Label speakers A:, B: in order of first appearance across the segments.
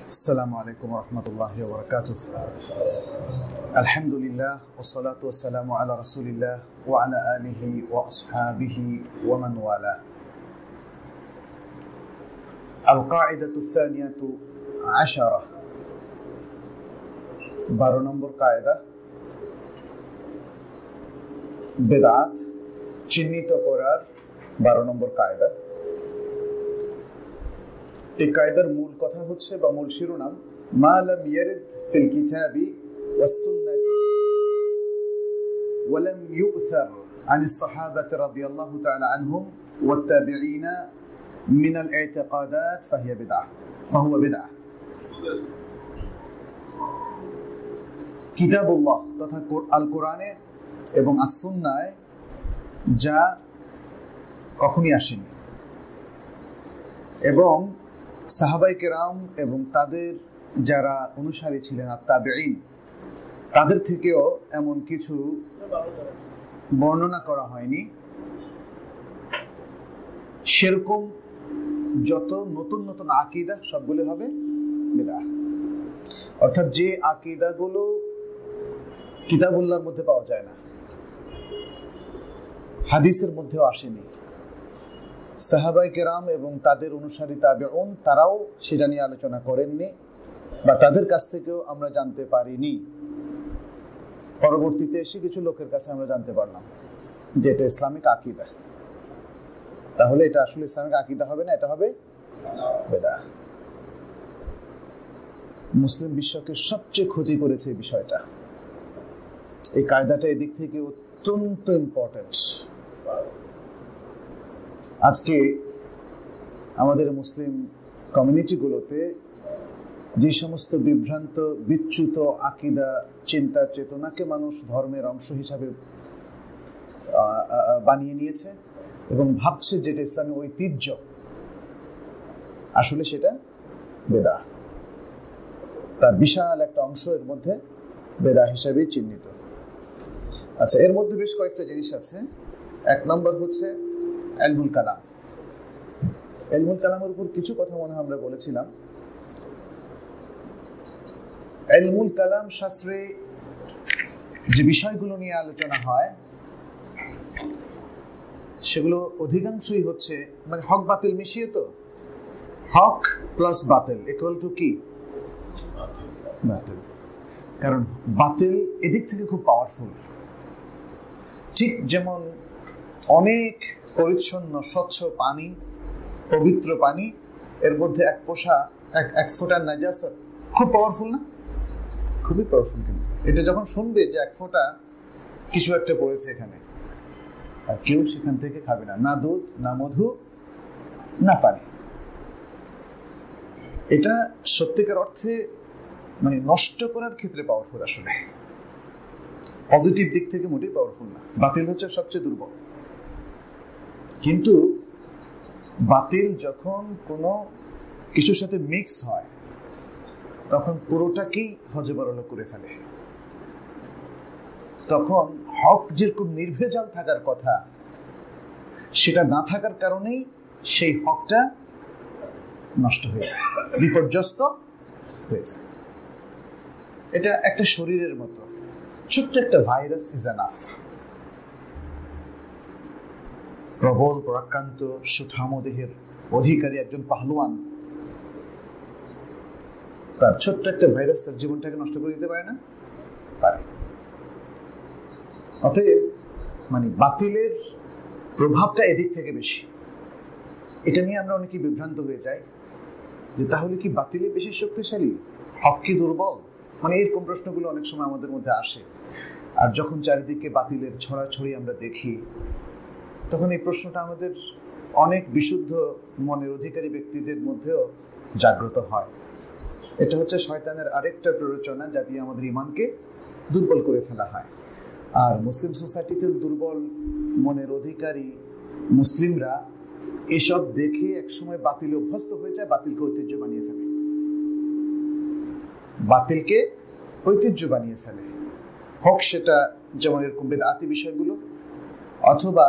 A: السلام عليكم ورحمة الله وبركاته. الحمد لله والصلاة والسلام على رسول الله وعلى آله وأصحابه ومن والاه. القاعدة الثانية عشرة 12 নম্বর কায়দা, বেদাত চিহ্নিত করার 12 নম্বর কায়দা। এই কায়দার মূল কথা হচ্ছে বা মূল শিরোনাম মা লাম ইয়ারিদ ফিল কিতাবি ওয়াস সুন্নাতি ওয়া লাম ইউ'থার আনিস সাহাবাতি রাদিয়াল্লাহু তাআলা আনহুম ওয়াত তাবিঈনা মিন আল ইতিকাদাত ফাহিয়া বিদআহ ফাহুয়া বিদআহ। কিতাবুল্লাহ তথা আল কোরআনে এবং আস সুন্নায় যা কখনই আসেনি এবং সাহাবায়ে কেরাম এবং তাদের যারা অনুসারী ছিলেন আত-তাবিঈন তাদের থেকেও এমন কিছু বর্ণনা করা হয়নি, সেরকম যত নতুন নতুন আকীদা সবগুলো হবে বিদআহ। অর্থাৎ যে আকীদাগুলো কিতাবুল্লাহর মধ্যে পাওয়া যায় না, হাদিসের মধ্যেও আসেনি, সাহাবায়ে কেরাম এবং তাদের অনুসারী তাবিঈন তারাও সেটা নিয়ে আলোচনা করেননি বা তাদের কাছ থেকেও আমরা জানতে পারিনি, পরবর্তীতে এসে কিছু লোকের কাছে আমরা জানতে পারলাম যে এটা ইসলামিক আকীদা। তাহলে এটা আসলে ইসলামিক আকীদা হবে না, এটা হবে বিদআহ। মুসলিম বিশ্বকে সবচেয়ে ক্ষতি করেছে এই বিষয়টা। এই কায়দাটা এদিক থেকে অত্যন্ত ইম্পর্টেন্ট। আজকে আমাদের মুসলিম কমিউনিটিগুলোতে যে সমস্ত বিভ্রান্ত বিচ্যুত আকীদা চিন্তা চেতনাকে মানুষ ধর্মের অংশ হিসাবে বানিয়ে নিয়েছে এবং ভাবছে যেটা ইসলামী ঐতিহ্য, আসলে সেটা বিদআহ। তার বিশাল একটা অংশ এর মধ্যে বিদআহ হিসাবে চিহ্নিত। আচ্ছা, এর মধ্যে বেশ কয়েকটা জিনিস আছে। এক নম্বর হচ্ছে ইলমুল কালাম। ইলমুল কালামের উপর কিছু কথা মনে হয় আমরা বলেছিলাম। ইলমুল কালাম শাস্ত্রে যে বিষয়গুলো নিয়ে আলোচনা হয় সেগুলো অধিকাংশই হচ্ছে মানে হক বাতিল মিশিয়ে, তো হক প্লাস বাতিল ইকুয়াল টু কি? বাতিল। কারণ বাতিল এদিক থেকে খুব পাওয়ারফুল। ঠিক যেমন অনেক পরিচ্ছন্ন স্বচ্ছ পানি, পবিত্র পানি, এর মধ্যে এক ফোঁটা নাজাসাত খুব পাওয়ারফুল না? খুবই পাওয়ারফুল। কিন্তু এটা যখন শুনবে যে এক ফোঁটা কিছু একটা পড়েছে এখানে, আর কেউ সেখান থেকে খাবে না, না দুধ, না মধু, না পানি। এটা সত্যিকার অর্থে মানে নষ্ট করার ক্ষেত্রে পাওয়ারফুল, আসলে পজিটিভ দিক থেকে মোটেই পাওয়ারফুল না। বাতিল হচ্ছে সবচেয়ে দুর্বল। কিন্তু বাতিল যখন কোনো কিছুর সাথে মিক্স হয় তখন পুরোটাকেই হযবরল করে ফেলে। তখন হক যেরকম নির্ভেজাল থাকার কথা সেটা না থাকার কারণেই সেই হকটা নষ্ট হয়ে যায়, বিপর্যস্ত হয়ে যায়। এটা একটা শরীরের মতো, ছোট্ট একটা ভাইরাস ইজ এনাফ। প্রবল পরাক্রান্ত সুঠামো দেহের অধিকারী একজন পাহলওয়ান, তার ছোট্ট একটা ভাইরাস তার জীবনটাকে নষ্ট করে দিতে পারে না? পারে। অতএব মানে বাতিলের প্রভাবটা এদিক থেকে বেশি। এটা নিয়ে আমরা অনেকেই বিভ্রান্ত হয়ে যাই যে তাহলে কি বাতিলে বেশি শক্তিশালী, হক কি দুর্বল? মানে এরকম প্রশ্নগুলো অনেক সময় আমাদের মধ্যে আসে। আর যখন চারিদিকে বাতিলের ছড়াছড়ি আমরা দেখি তখন এই প্রশ্নটা আমাদের অনেক বিশুদ্ধ মনের অধিকারী ব্যক্তিদের মধ্যেও জাগ্রত হয়। এটা হচ্ছে শয়তানের আরেকটা প্ররোচনা, যা দিয়ে আমাদের ঈমানকে দুর্বল করে ফেলা হয়। আর মুসলিম সোসাইটিতে দুর্বল মনের অধিকারী মুসলিমরা এসব দেখে একসময় বাতিলে অভ্যস্ত হয়ে যায়, বাতিলকে ঐতিহ্য বানিয়ে ফেলে। বাতিলকে ঐতিহ্য বানিয়ে ফেলে, হোক সেটা যেমন এরকম বেদাতি বিষয়গুলো অথবা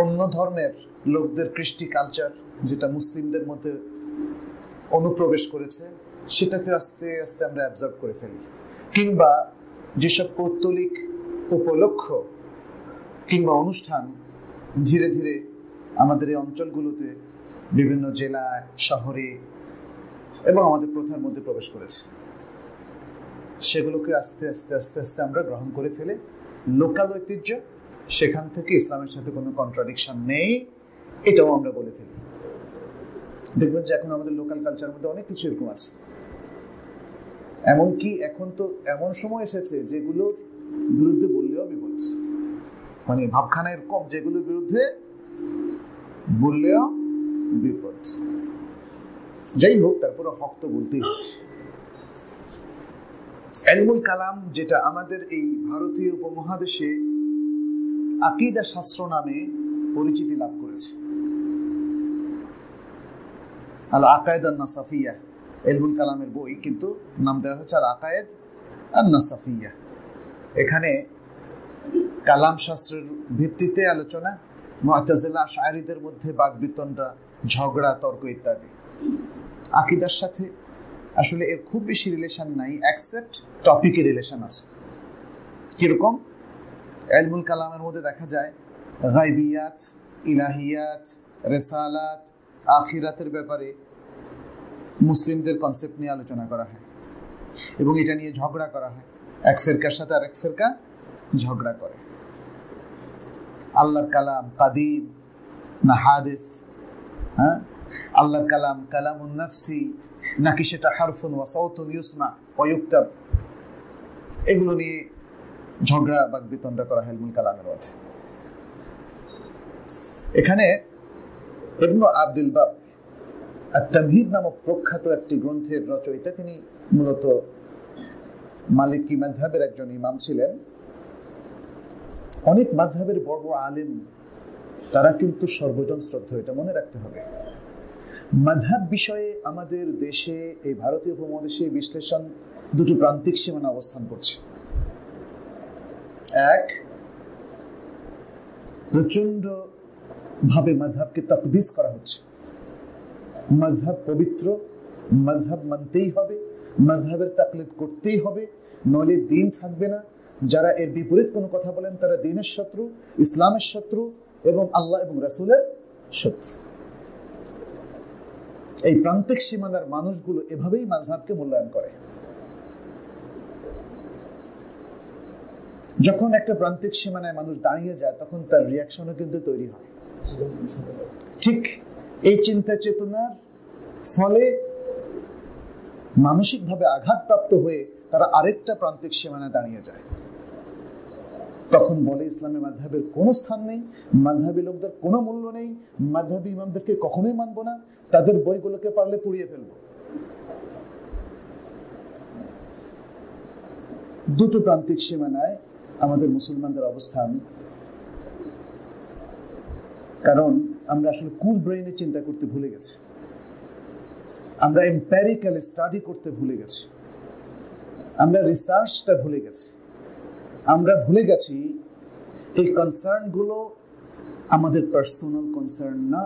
A: অন্য ধর্মের লোকদের কৃষ্টি কালচার, যেটা মুসলিমদের মধ্যে অনুপ্রবেশ করেছে সেটাকে আস্তে আস্তে আমরা অ্যাবজর্ব করে ফেলি, কিংবা যেসব পৌত্তলিক উপলক্ষ কিংবা অনুষ্ঠান ধীরে ধীরে আমাদের এই অঞ্চলগুলোতে বিভিন্ন জেলায়, শহরে এবং আমাদের প্রথার মধ্যে প্রবেশ করেছে, সেগুলোকে আস্তে আস্তে আস্তে আস্তে আমরা গ্রহণ করে ফেলে লোকাল ঐতিহ্য, সেখান থেকে ইসলামের সাথে কোনো কন্ট্রাডিকশন নেই এটাও আমরা বলে ফেলি। দেখবেন যে এখন আমাদের লোকাল কালচারের মধ্যে অনেক কিছু এরকম আছে, এমনকি এখন তো এমন সময় এসেছে যেগুলোর বিরুদ্ধে বললেও বিপদ, মানে ভাবখানা এরকম যেগুলোর বিরুদ্ধে বললেও বিপদ। যাই হোক, তারপরে হক তো বলতেই হবে। ইলমুল কালাম যেটা আমাদের এই ভারতীয় উপমহাদেশে আকীদা শাস্ত্র নামে পরিচিতি লাভ করেছে, আল আকায়েদ আন-নাসাফিয়া, ইলমুল কালামের বই, কিন্তু নাম দেওয়া হচ্ছে আল আকায়েদ আন-নাসাফিয়া। এখানে কালাম শাস্ত্রের ভিত্তিতে আলোচনা, মুআতাজিলা আশআরীদের মধ্যে বাকবিতণ্ডা, ঝগড়া, তর্ক ইত্যাদি। আকীদার সাথে আসলে এর খুব বেশি রিলেশন নাই, এক্সেপ্ট টপিকের রিলেশন আছে। কিরকম? ইলমুল কালামের মধ্যে দেখা যায় গায়বিয়াত, ইলাহিয়াত, রিসালাত, আখিরাতের ব্যাপারে মুসলিমদের কনসেপ্ট নিয়ে আলোচনা করা হয় এবং এটা নিয়ে ঝগড়া করা হয়, এক ফিরকার সাথে আরেক ফিরকা ঝগড়া করে। আল্লাহর কালাম কাদিম না হাদিস, হ্যাঁ, আল্লাহর কালাম কালামুন নাফসি নাকি সেটা হারফুন ওয়া সাউতুন ইউসমা ওয়া ইউকতাব, এগুলো নিয়ে ঝগড়া বা বিতণ্ডা করা হয় ইলমুল কালামের মধ্যে। এখানে ইবনে আব্দুল বার আত-তামহিদ নামক প্রখ্যাত একটি গ্রন্থের রচয়িতা, তিনি মূলত মালিকি মাযহাবের একজন ইমাম ছিলেন। অনেক মাযহাবের বড় বড় আলেম তারা কিন্তু সর্বজন শ্রদ্ধেয়, এটা মনে রাখতে হবে। মাযহাব বিষয়ে আমাদের দেশে, এই ভারতীয় উপমহাদেশে বিশ্লেষণ দুটো প্রান্তিক সীমানা অবস্থান করছে। এক, প্রচন্ড ভাবে মাযহাবকে তাকদিস করা হচ্ছে, মাযহাব পবিত্র, মাযহাব মানতেই হবে, মাযহাবের তাকলিদ করতেই হবে, নইলে দ্বীন থাকবে না। যারা এর বিপরীত কোনো কথা বলেন তারা দ্বীনের শত্রু, ইসলামের শত্রু এবং আল্লাহ এবং রাসূলের শত্রু। এই প্রান্তিক সীমানার মানুষগুলো এভাবেই মাযহাবকে মূল্যায়ন করে। যখন একটা প্রান্তিক সীমানায় মানুষ দাঁড়িয়ে যায় তখন তার রিয়াকশনও কিন্তু তৈরি হয়। ঠিক এই চিন্তা চেতনার ফলে মানসিকভাবে আঘাতপ্রাপ্ত হয়ে তারা আরেকটা প্রান্তিক সীমানায় দাঁড়িয়ে যায়। তখন বলে ইসলামে মাযহাবের কোনো স্থান নেই, মাযহাবী লোকদের কোনো মূল্য নেই, মাযহাবী ইমামদেরকে কখনোই মানব না, তাদের বইগুলোকে পারলে পুড়িয়ে ফেলবো। দুটো প্রান্তিক সীমানায় আমাদের মুসলমানদের অবস্থান, কারণ আমরা আসলে কুল ব্রেইনে চিন্তা করতে ভুলে গেছি, আমরা এম্পিরিক্যাল স্টাডি করতে ভুলে গেছি, আমরা রিসার্চটা ভুলে গেছি, আমরা ভুলে গেছি এই কনসার্ন গুলো আমাদের পার্সোনাল কনসার্ন না,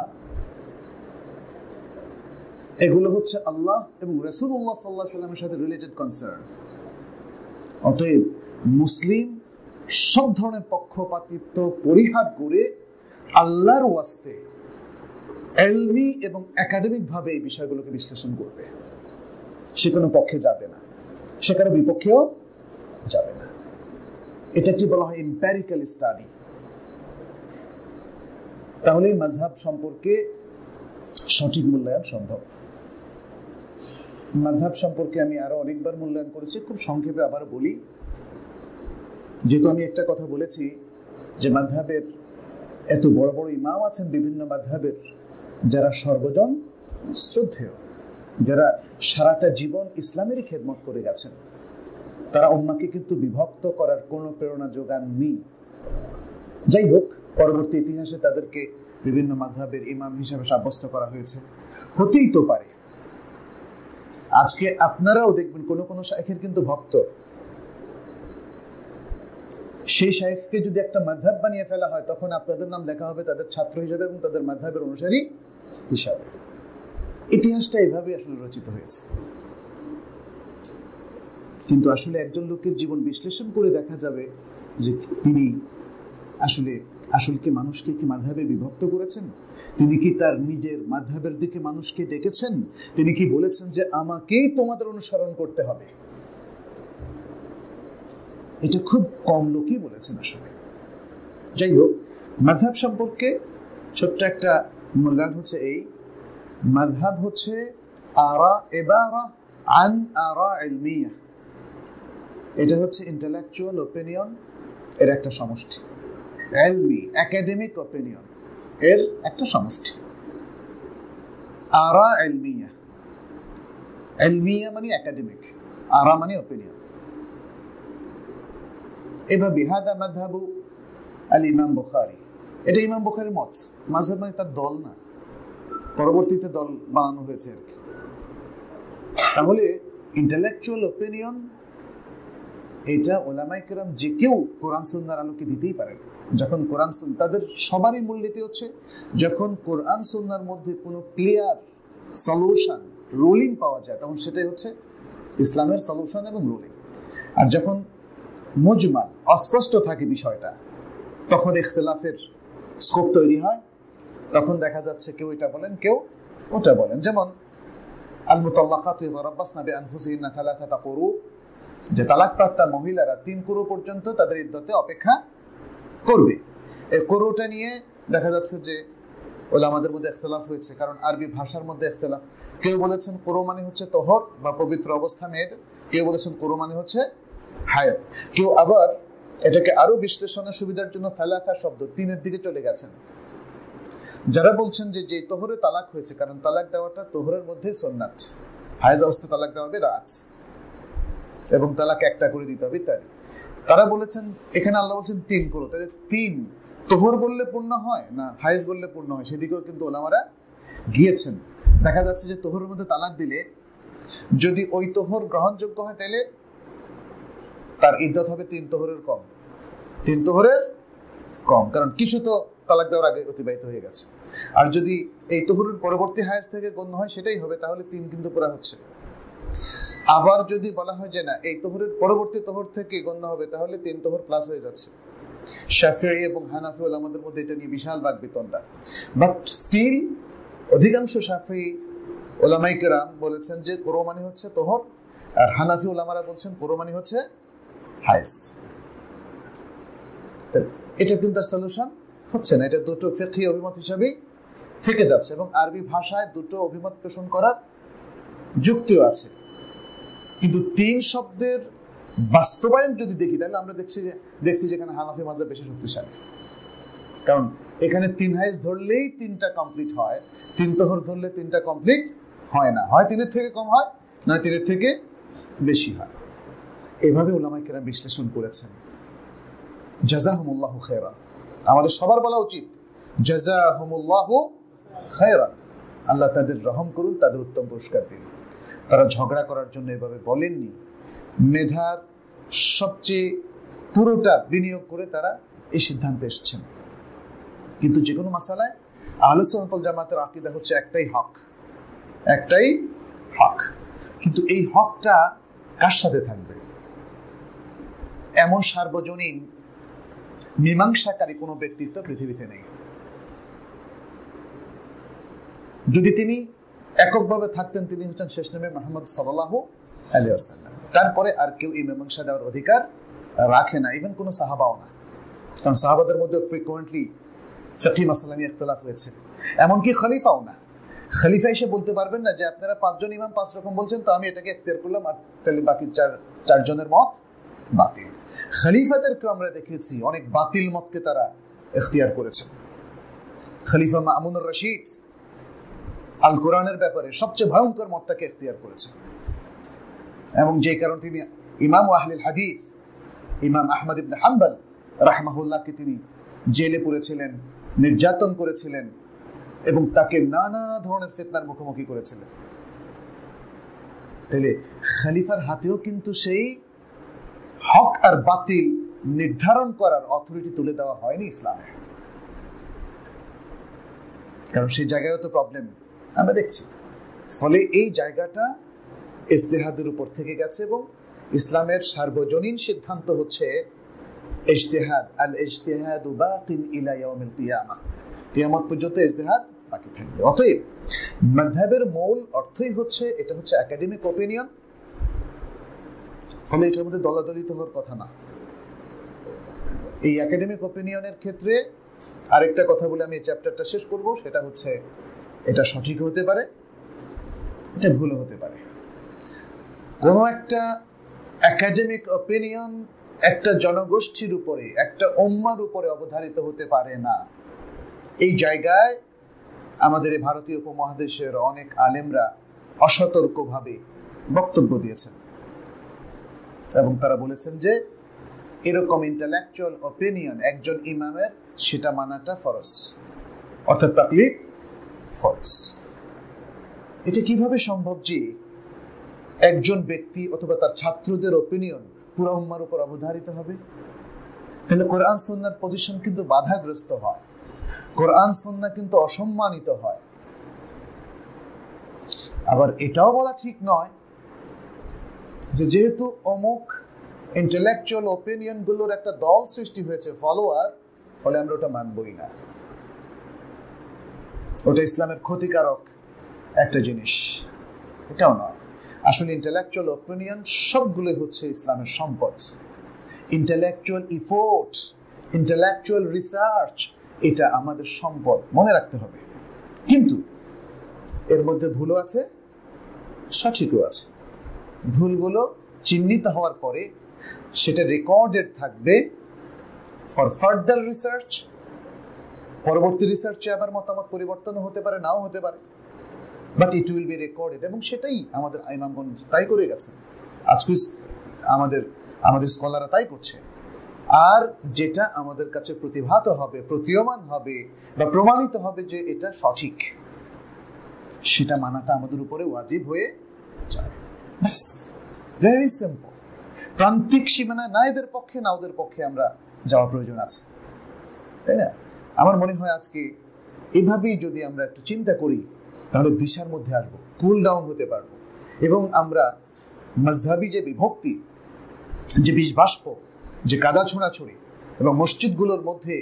A: এগুলো হচ্ছে আল্লাহ এবং রাসূলুল্লাহ সাল্লাল্লাহু আলাইহি ওয়াসাল্লামের সাথে রিলেটেড কনসার্ন। অতএব মুসলিম সব ধরনের পক্ষপাতিত্ব পরিহার করে আল্লাহর ওয়াস্তে ইলমি এবং একাডেমিক ভাবে এই বিষয়গুলোকে বিশ্লেষণ করবে। সে কোনো পক্ষে যাবে না, সে কারো বিপক্ষেও যাবে না। এটা কি বলা হয়? Empirical study. তাহলে মাযহাব সম্পর্কে সঠিক মূল্যায়ন সম্ভব। মাযহাব সম্পর্কে আমি আরো অনেকবার মূল্যায়ন করেছি, খুব সংক্ষেপে আবার বলি। যেহেতু আমি একটা কথা বলেছি যে মাযহাবের এত বড় বড় ইমাম আছেন বিভিন্ন মাযহাবের, যারা সর্বজন শ্রদ্ধেয়, যারা সারাটা জীবন ইসলামেরই খেদমত করে গেছেন, তারা উম্মাহকে কিন্তু বিভক্ত করার কোনো প্রেরণা যোগাননি। যাই হোক, পরবর্তী ইতিহাসে তাদেরকে বিভিন্ন মাযহাবের ইমাম হিসেবে সাব্যস্ত করা হয়েছে। হতেই তো পারে আজকে আপনারাও দেখবেন কোন কোন শাইখের কিন্তু ভক্ত, সেই শাইখকে যদি একটা মাযহাব বানিয়ে ফেলা হয় তখন আপনাদের নাম লেখা হবে তাদের ছাত্র হিসেবে এবং তাদের মাযহাবের অনুসারী হিসাবে। ইতিহাসটা এভাবে আসলে রচিত হয়েছে। কিন্তু আসলে একজন লোকের জীবন বিশ্লেষণ করে দেখা যাবে যে তিনি আসলে কি মানুষকে কি মাযহাবে বিভক্ত করেছেন? তিনি কি তার নিজের মাযহাবের দিকে মানুষকে ডেকেছেন? তিনি কি বলেছেন যে আমাকেই তোমাদের অনুসরণ করতে হবে? এটা খুব কম লোকই বলেছেন আসলে। যাই হোক, মাযহাব সম্পর্কে ছোট্ট একটা মূল্যায়ন হচ্ছে এই, মাযহাব হচ্ছে আরা ইবারা আন আরা ইলমিয়া। এটা হচ্ছে ইন্টেলেকচুয়াল ওপিনিয়ন এর একটা সমষ্টি, ইলমি একাডেমিক ওপিনিয়ন এর একটা সমষ্টি। আরা ইলমিয়া, ইলমিয়া মানে একাডেমিক, আরা মানে ওপিনিয়ন। এভাবে হাদা মাযহাবু আল ইমাম বুখারী, এটা ইমাম বুখারীর মত। মাযহাব মানে তার দল না, পরবর্তীতে দল বানানো হয়েছে আর কি। তাহলে ইন্টেলেকচুয়াল ওপিনিয়ন এটা ওলামায়ে কেরাম যে কেউ কোরআন সুন্নাহর আলোকে দিতেই পারেন। যখন কোরআন সুন্নাহ, তাদের সবারই মূলনীতি হচ্ছে যখন কোরআন সুন্নাহর মধ্যে কোনো ক্লিয়ার সলিউশন রুলিং পাওয়া যায় তখন সেটাই হচ্ছে ইসলামের সলিউশন এবং রুলিং। আর যখন মুজমাল অস্পষ্ট থাকে বিষয়টা, তখন ইখতিলাফের স্কোপ তৈরি হয়। তখন দেখা যাচ্ছে কেউ এটা বলেন, কেউ ওটা বলেন। যেমন আল মুতাল্লাকাতু ইয়াতারাব্বাসনা বিআনফুসিহিন্না সালাসাতা কুরু, যে তালাকপ্রাপ্তা মহিলারা 3 কুরু পর্যন্ত তাদের ইদ্দতে অপেক্ষা করবে। এই কুরুটা নিয়ে দেখা যাচ্ছে যে ওলামাদের মধ্যে ইখতিলাফ হয়েছে, কারণ আরবি ভাষার মধ্যে ইখতিলাফ। কেউ বলেছেন কুরু মানে হচ্ছে তোহর বা পবিত্র অবস্থা মেয়ের, কেউ বলেছেন কুরু মানে হচ্ছে হায়াত, কেউ আবার এটাকে আরো বিশ্লেষণের সুবিধার জন্য সালাসা শব্দ 3-এর দিকে চলে গেছেন। যারা বলছেন যে যে তোহরে তালাক হয়েছে, কারণ তালাক দেওয়াটা তোহরের মধ্যে সুন্নাত, হায়েজ অবস্থা তালাক দেওয়া হবে রাত, এবং তালাক একটা করে দিতে হবে ইত্যাদি। তারা বলেছেন এখানে আল্লাহ বলছেন 3 করো, তাহলে 3 তোহর বললে পূর্ণ হয় না হায়েজ বললে পূর্ণ হয়, সেদিকেও কিন্তু ওলামারা গিয়েছেন। দেখা যাচ্ছে যে তোহরের মধ্যে তালাক দিলে যদি ওই তোহর গ্রহণযোগ্য হয় তাহলে তার ইদ্দত হবে 3 তোহরের কম, 3 তোহরের কম, কারণ কিছু তো তালাক দেওয়ার আগে অতিবাহিত হয়ে গেছে। আর যদি এই তোহরের পরবর্তী হায়েজ থেকে গণ্য হয় সেটাই হবে, তাহলে 3 কিন্তু পুরা হচ্ছে। আবার যদি বলা হয় যে না এই তোহরের পরবর্তী তোহর থেকে গণ্য হবে, তাহলে 3 তোহর প্লাস হয়ে যাচ্ছে। শাফিঈ এবং হানাফি ওলামাদের মধ্যে এটা নিয়ে বিশাল বাকবিতণ্ডা, বাট স্টিল অধিকাংশ শাফিঈ ওলামায়ে কেরাম বলেছেন যে কুরু মানে হচ্ছে তোহর, আর হানাফি ওলামারা বলছেন কুরু মানে হচ্ছে হায়েজ। এটা কিন্তু সলিউশন হচ্ছে না, এটা দুটো ফিকহি অভিমত হিসাবেই থেকে যাচ্ছে, এবং আরবি ভাষায় দুটো অভিমত পোষণ করার যুক্তিও আছে। কিন্তু 3 শব্দের বাস্তবায়ন যদি দেখি তাহলে আমরা দেখছি যেখানে হানাফি মাযহাব বেশি শক্তিশালী, কারণ এখানে 3 হায়েজ ধরলেই 3টা কমপ্লিট হয়, 3 তোহর ধরলে 3টা কমপ্লিট হয় না, হয় 3-এর থেকে কম হয়, নয় 3-এর থেকে বেশি হয়। এভাবে উলামায়ে কেরাম বিশ্লেষণ করেছেন। জাযাহুমুল্লাহু খায়রান, আমাদের সবার বলা উচিত জাযাহুমুল্লাহু খায়রান, আল্লাহ তাদের রহম করুন, তাদের উত্তম পুরস্কার দিন। তারা ঝগড়া করার জন্য এভাবে বলেননি, মেধার সবচেয়ে পুরোটা বিনিয়োগ করে তারা এই সিদ্ধান্তে এসেছেন। কিন্তু যে কোনো মাসালায় আহলে সুন্নাত ওয়াল জামাতের আকীদা হচ্ছে একটাই হক, একটাই হক। কিন্তু এই হকটা কার সাথে থাকবে? এমন সার্বজনীন মীমাংসাকারী কোনো ব্যক্তিত্ব পৃথিবীতে নেই। যদি তিনি এককভাবে থাকতেন, তিনি হচ্ছেন শেষ নবী মুহাম্মদ সাল্লাল্লাহু আলাইহি ওয়াসাল্লাম। তারপরে আর কেউ এই মীমাংসা দেওয়ার অধিকার রাখে না, ইভেন কোনো সাহাবাও না, কারণ সাহাবাদের মধ্যে ফ্রিকোয়েন্টলি ফিকহি মাসালা নিয়ে ইখতিলাফ হয়েছে। এমনকি খলিফাও না, খলিফা এসে বলতে পারবেন না যে আপনারা 5 জন ইমাম 5 রকম বলছেন, তো আমি এটাকে ইখতিয়ার করলাম, আর তাহলে বাকি 4 জনের মত বাতিল। খলিফাদেরকে আমরা দেখেছি অনেক বাতিল মতকে তারা ইখতিয়ার করেছেন। খলিফা মামুনুর রশিদ আল কোরআনের ব্যাপারে সবচেয়ে ভয়ঙ্কর মতটাকে ইখতিয়ার করেছেন, এবং যে কারণে তিনি ইমাম আহলুল হাদিস ইমাম আহমদ ইবনে হাম্বল রাহমাহুল্লাহকে তিনি জেলে পুরেছিলেন, নির্যাতন করেছিলেন, এবং তাকে নানা ধরনের ফিতনার মুখোমুখি করেছিলেন। তাহলে খলিফার হাতেও কিন্তু সেই হক আর বাতিল নির্ধারণ করার অথরিটি তুলে দেওয়া হয়নি ইসলামে, কারণ সেই জায়গায় তো প্রবলেম আমরা দেখছি। ফলে এই জায়গাটা ইজতিহাদের উপর থেকে গেছে এবং ইসলামের সার্বজনীন সিদ্ধান্ত হচ্ছে ইজতিহাদ, আল ইজতিহাদু বাকিন ইলা ইয়াউমিল কিয়ামা, কিয়ামত পর্যন্ত ইজতিহাদ বাকি থাকবে। অতএব মাযহাবের মূল অর্থই হচ্ছে এটা হচ্ছে একাডেমিক অপিনিয়ন, ফলে এটার মধ্যে দলাদলিত হওয়ার কথা না। এই একাডেমিক অপিনিয়নের ক্ষেত্রে আরেকটা কথা বলে আমি এই চ্যাপ্টারটা শেষ করব, সেটা হচ্ছে এটা সঠিক হতে পারে, এটা ভুল হতে পারে। কোনো একটা একাডেমিক অপিনিয়ন একটা জনগোষ্ঠীর উপরে, একটা উম্মার উপরে অবধারিত হতে পারে না। এই জায়গায় আমাদের এই ভারতীয় উপমহাদেশের অনেক আলেমরা অসতর্কভাবে বক্তব্য দিয়েছেন এবং তারা বলেছেন যে এরকম ইন্টেলেকচুয়াল অপিনিয়ন একজন ইমামের সেটা মানাটা ফরজ, অর্থাৎ তাকলিদ ফরজ। এটা কিভাবে সম্ভব যে একজন ব্যক্তি অথবা তার ছাত্রদের অপিনিয়ন পুরো উম্মার উপর অবধারিত হবে? তাহলে কোরআন সুন্নাহর পজিশন কিন্তু বাধাগ্রস্ত হয়, কোরআন সুন্নাহ কিন্তু অসম্মানিত হয়। আবার এটাও বলা ঠিক নয় যে যেহেতু অমুক ইন্টেলেকচুয়াল অপিনিয়ন গুলোর একটা দল সৃষ্টি হয়েছে, ফলোয়ার, ফলে আমরা ওটা মানবই না, ওটা ইসলামের ক্ষতিকারক একটা জিনিস, এটাও নয়। আসলে ইন্টেলেকচুয়াল অপিনিয়ন সবগুলো হচ্ছে ইসলামের সম্পদ। ইন্টেলেকচুয়াল ইফোর্ট, ইন্টেলেকচুয়াল রিসার্চ, এটা আমাদের সম্পদ, মনে রাখতে হবে। কিন্তু এর মধ্যে ভুলও আছে, সঠিকও আছে। ভুলগুলো চিহ্নিত হওয়ার পরে সেটা রেকর্ডেড থাকবে ফর ফার্দার রিসার্চ। পরবর্তী রিসার্চে আবার মতামত পরিবর্তন হতে পারে, নাও হতে পারে, but it will be recorded. এবং সেটাই আমাদের ইমামগণ তাই করে গেছে, আজকে আমাদের স্কলাররা তাই করছে। আর যেটা আমাদের কাছে প্রতিভাত হবে, প্রতীয়মান হবে বা প্রমাণিত হবে যে এটা সঠিক, সেটা মানাটা আমাদের উপরে ওয়াজিব হয়ে যায়। Very simple. প্রান্তিক সীমানা না এদের পক্ষে না ওদের পক্ষে আমরা যাওয়া প্রয়োজন আছে, তাই না? আমার মনে হয় আজকে এভাবেই যদি আমরা একটু চিন্তা করি তাহলে দিশার মধ্যে আসবো, কুল ডাউন হতে পারবো এবং আমরা মাযহাবী যে বিভক্তি, যে বিষবাষ্প, যে কাদা ছোঁড়াছুড়ি এবং মসজিদগুলোর মধ্যে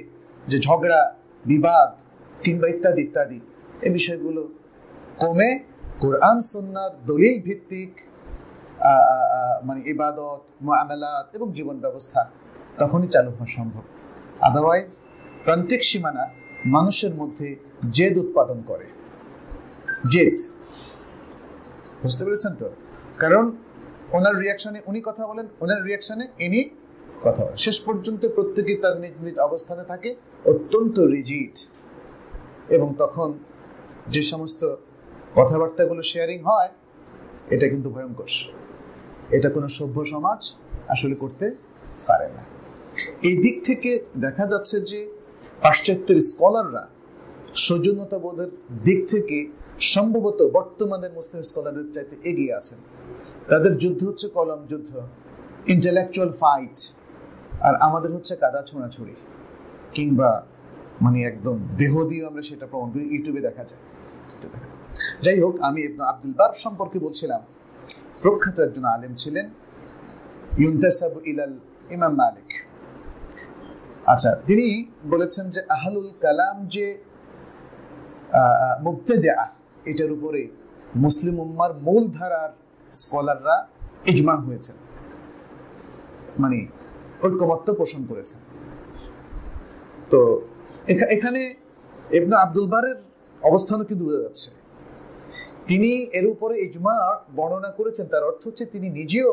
A: যে ঝগড়া বিবাদ কিংবা ইত্যাদি ইত্যাদি, এই বিষয়গুলো কমে কোরআন সুন্নাহর দলিল ভিত্তিক মানে ইবাদত, মুআমালাত এবং জীবন ব্যবস্থা তখনই চালু হওয়া সম্ভব। আদারওয়াইজ প্রান্তিক সীমানা মানুষের মধ্যে জেদ উৎপাদন করে। জেদ, বুঝতে পেরেছেন তো? কারণ ওনার রিয়াকশনে উনি কথা বলেন, ওনার রিয়াকশনে ইনি কথা বলেন, শেষ পর্যন্ত প্রত্যেকেই তার নিজ নিজ অবস্থানে থাকে, অত্যন্ত রিজিড। এবং তখন যে সমস্ত কথাবার্তাগুলো শেয়ারিং হয়, এটা কিন্তু ভয়ঙ্কর। এটা কোনো সভ্য সমাজ আসলে করতে পারে না। এই দিক থেকে দেখা যাচ্ছে যে পাশ্চাত্যের স্কলাররা সৌজন্যতা বোধের দিক থেকে সম্ভবত বর্তমানের মুসলিম স্কলারদের চাইতে এগিয়ে আছেন। তাদের যুদ্ধ হচ্ছে কলম যুদ্ধ, ইন্টেলেকচুয়াল ফাইট, আর আমাদের হচ্ছে কাদা ছোঁড়াছুড়ি কিংবা মানে একদম দেহ দিয়ে আমরা সেটা প্রমাণ করি, ইউটিউবে দেখা যায়। যাই হোক, আমি ইবনে আব্দুল বার সম্পর্কে বলছিলাম, প্রখ্যাত একজন আলেম ছিলেন, ইউনতাসাবু ইলাল ইমাম মালিক। আচ্ছা, তিনি বলেছেন যে আহলুল কালাম যে মুবতাদিআ, এটার উপরে মুসলিম উম্মার মূল ধারার স্কলাররা ইজমা হয়েছে, মানে ঐকমত্য পোষণ করেছেন। তো এখানে ইবনে আব্দুল বারের অবস্থানও কিন্তু বোঝা যাচ্ছে। তিনি এর উপরে ইজমা বর্ণনা করেছেন, তার অর্থ হচ্ছে তিনি নিজেও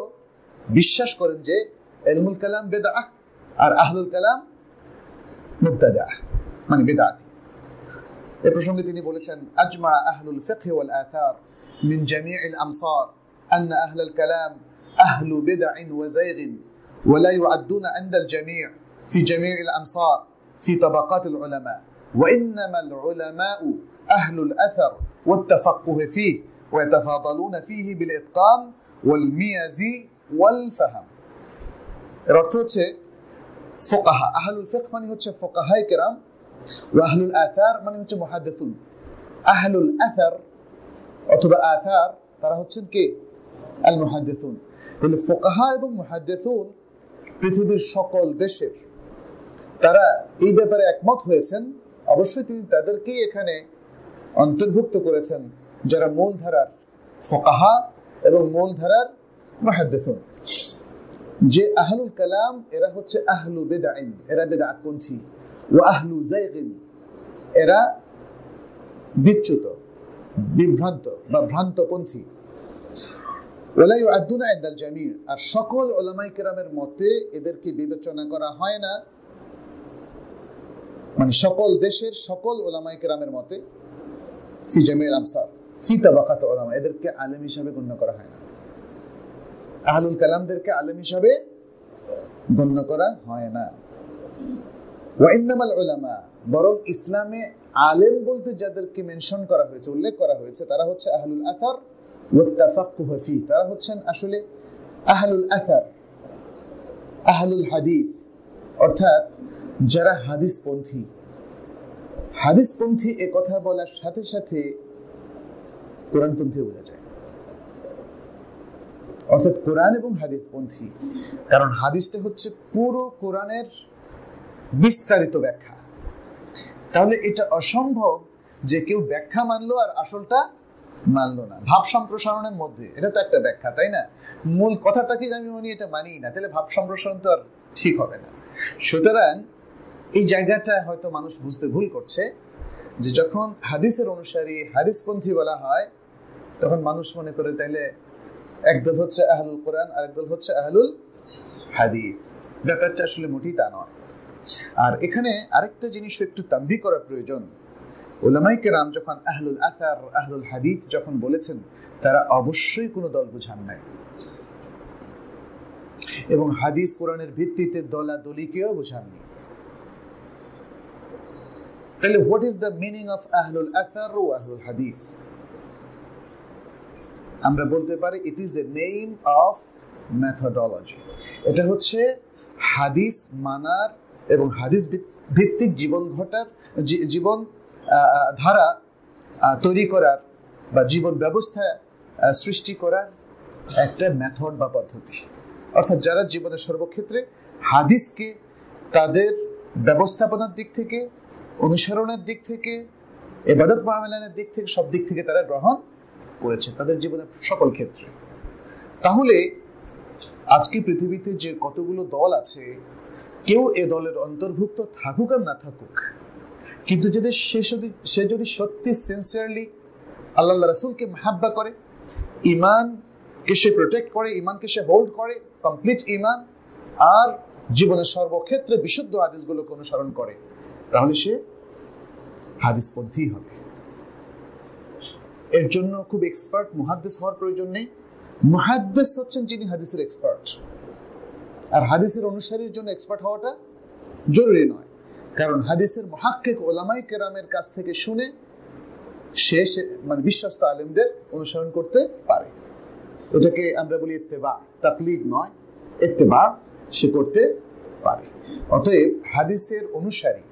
A: বিশ্বাস করেন যে ইলমুল কালাম বিদআহ আর আহলুল কালাম মুবতাদিআহ, মানে বিদআতি। এই প্রসঙ্গে তিনি বলেছেন, আজমা আহলুল ফিকহ ওয়াল আথার মিন জামিউল আমসার আন্না আহলুল কালাম আহলু বিদআইন ওয়া যায়গিন ওয়া লা ইউআদ্দুনা ইনদাল জামিউ ফি জামিউল আমসার ফি তাবাকাতিল উলামা ওয়া ইন্নামাল উলামাউ আহলুল আথার والتفقه فيه ويتفاضلون فيه بالإتقان والميز والفهم। এর অর্থ হচ্ছে ফুকাহা, আহলুল ফিকহ মানে হচ্ছে ফুকাহায়ে কেরাম, ওয়া আহলুল আথার মানে হচ্ছে মুহাদ্দিসুন। আহলুল আথার অথবা আথার, তারা হচ্ছেন কে? আল মুহাদ্দিসুন। তাহলে ফুকাহা এবং মুহাদ্দিসুন পৃথিবীর সকল দেশের তারা এই ব্যাপারে একমত হয়েছেন। অবশ্যই তিনি তাদেরকেই এখানে অন্তর্ভুক্ত করেছেন যারা মূলধারার ফুকাহা এবং মূলধারার মুহাদ্দিসুন। যে আহলুল কালাম এরা হচ্ছে আহলু বিদআইন, এরা বিদআতপন্থী, ওয়া আহলু যায়গিন এরা বিচ্যুত, বিভ্রান্ত বা ভ্রান্তপন্থী। ওয়ালা ইউআদ্দুনা ইনদাল জামি', আর সকল উলামায়ে কেরামের মতে এদেরকে বিবেচনা করা হয় না, মানে সকল দেশের সকল উলামায়ে কেরামের মতে ফি জামি'ল আমসার ফি তাবাকাত উলামা, এদেরকে আলেম হিসাবে গণ্য করা হয় না। আহলুল কালামদেরকে আলেম হিসাবে গণ্য করা হয় না। ওয়া ইন্নামাল উলামা, বরং ইসলামে আলেম বলতে যাদেরকে মেনশন করা হয়েছে, উল্লেখ করা হয়েছে, তারা হচ্ছে আহলুল আথার ওয়া তাফাক্কুহ ফি, তারা হচ্ছেন আসলে আহলুল আথার, আহলুল হাদিস, অর্থাৎ যারা হাদিসপন্থী। হাদিসপন্থী এ কথা বলার সাথে সাথে কোরআনপন্থী বোঝা যায়, অর্থাৎ কোরআন এবং হাদিসপন্থী, কারণ হাদিসটা হচ্ছে পুরো কোরআনের বিস্তারিত ব্যাখ্যা। তাহলে এটা অসম্ভব যে কেউ ব্যাখ্যা মানলো আর আসলটা মানলো না। ভাব সম্প্রসারণের মধ্যে এটা তো একটা ব্যাখ্যা, তাই না? মূল কথাটাকে আমি মানি, এটা মানি না, তাহলে ভাব সম্প্রসারণ তো আর ঠিক হবে না। সুতরাং এই জায়গাটা হয়তো মানুষ বুঝতে ভুল করছে যে যখন হাদিসের অনুসারী হাদিসপন্থী বলা হয় তখন মানুষ মনে করে তাইলে একদল হচ্ছে আহলুল কোরআন আর একদল হচ্ছে আহলুল হাদিস। ব্যাপারটা আসলে মোটেই তা নয়। আর এখানে আরেকটা জিনিস একটু তাম্বি করা প্রয়োজন। উলামায়ে কেরাম যখন আহলুল আথার আহলুল হাদিস যখন বলেছেন, তারা অবশ্যই কোনো দল বুঝান নাই এবং হাদিস কোরআনের ভিত্তিতে দলাদলিকেও বুঝাননি। তাহলে what is the meaning of আহলুল আথার ও আহলুল হাদিস? আমরা বলতে পারি it is a name of methodology. এটা হচ্ছে হাদিস মানার এবং হাদিস ভিত্তিক জীবন ধারা তৈরি করার বা জীবন ব্যবস্থা সৃষ্টি করার একটা মেথড বা পদ্ধতি। অর্থাৎ যারা জীবনের সর্বক্ষেত্রে হাদিসকে তাদের ব্যবস্থাপনার দিক থেকে, অনুসরণের দিক থেকে, ইবাদত মুআমালাতের দিক থেকে, সব দিক থেকে তারা গ্রহণ করেছে তাদের জীবনের সকল ক্ষেত্রে। তাহলে আজকে পৃথিবীতে যে কতগুলো দল আছে, কেউ এ দলের অন্তর্ভুক্ত থাকুক আর না থাকুক, কিন্তু যদি সে যদি সত্যি সিনসিয়ারলি আল্লাহ রাসূলকে মাহাব্বা করে, ঈমানকে সে প্রোটেক্ট করে, ঈমানকে সে হোল্ড করে, কমপ্লিট ঈমান, আর জীবনের সর্বক্ষেত্রে বিশুদ্ধ হাদিসগুলোকে অনুসরণ করে, তাহলে সে হাদিসপন্থী হবে। এর জন্য খুব এক্সপার্ট মুহাদ্দিস হওয়ার প্রয়োজন নেই। মুহাদ্দিস হচ্ছেন যিনি হাদিসের এক্সপার্ট, আর হাদিসের অনুসারীর জন্য এক্সপার্ট হওয়াটা জরুরি নয়, কারণ হাদিসের মুহাক্কিক উলামায়ে কেরামের কাছ থেকে শুনে সে মানে বিশ্বস্ত আলেমদের অনুসরণ করতে পারে। এটাকে আমরা বলি ইত্তেবা, তাকলিদ নয়, ইত্তেবা সে করতে পারে। অতএব হাদিসের অনুসারী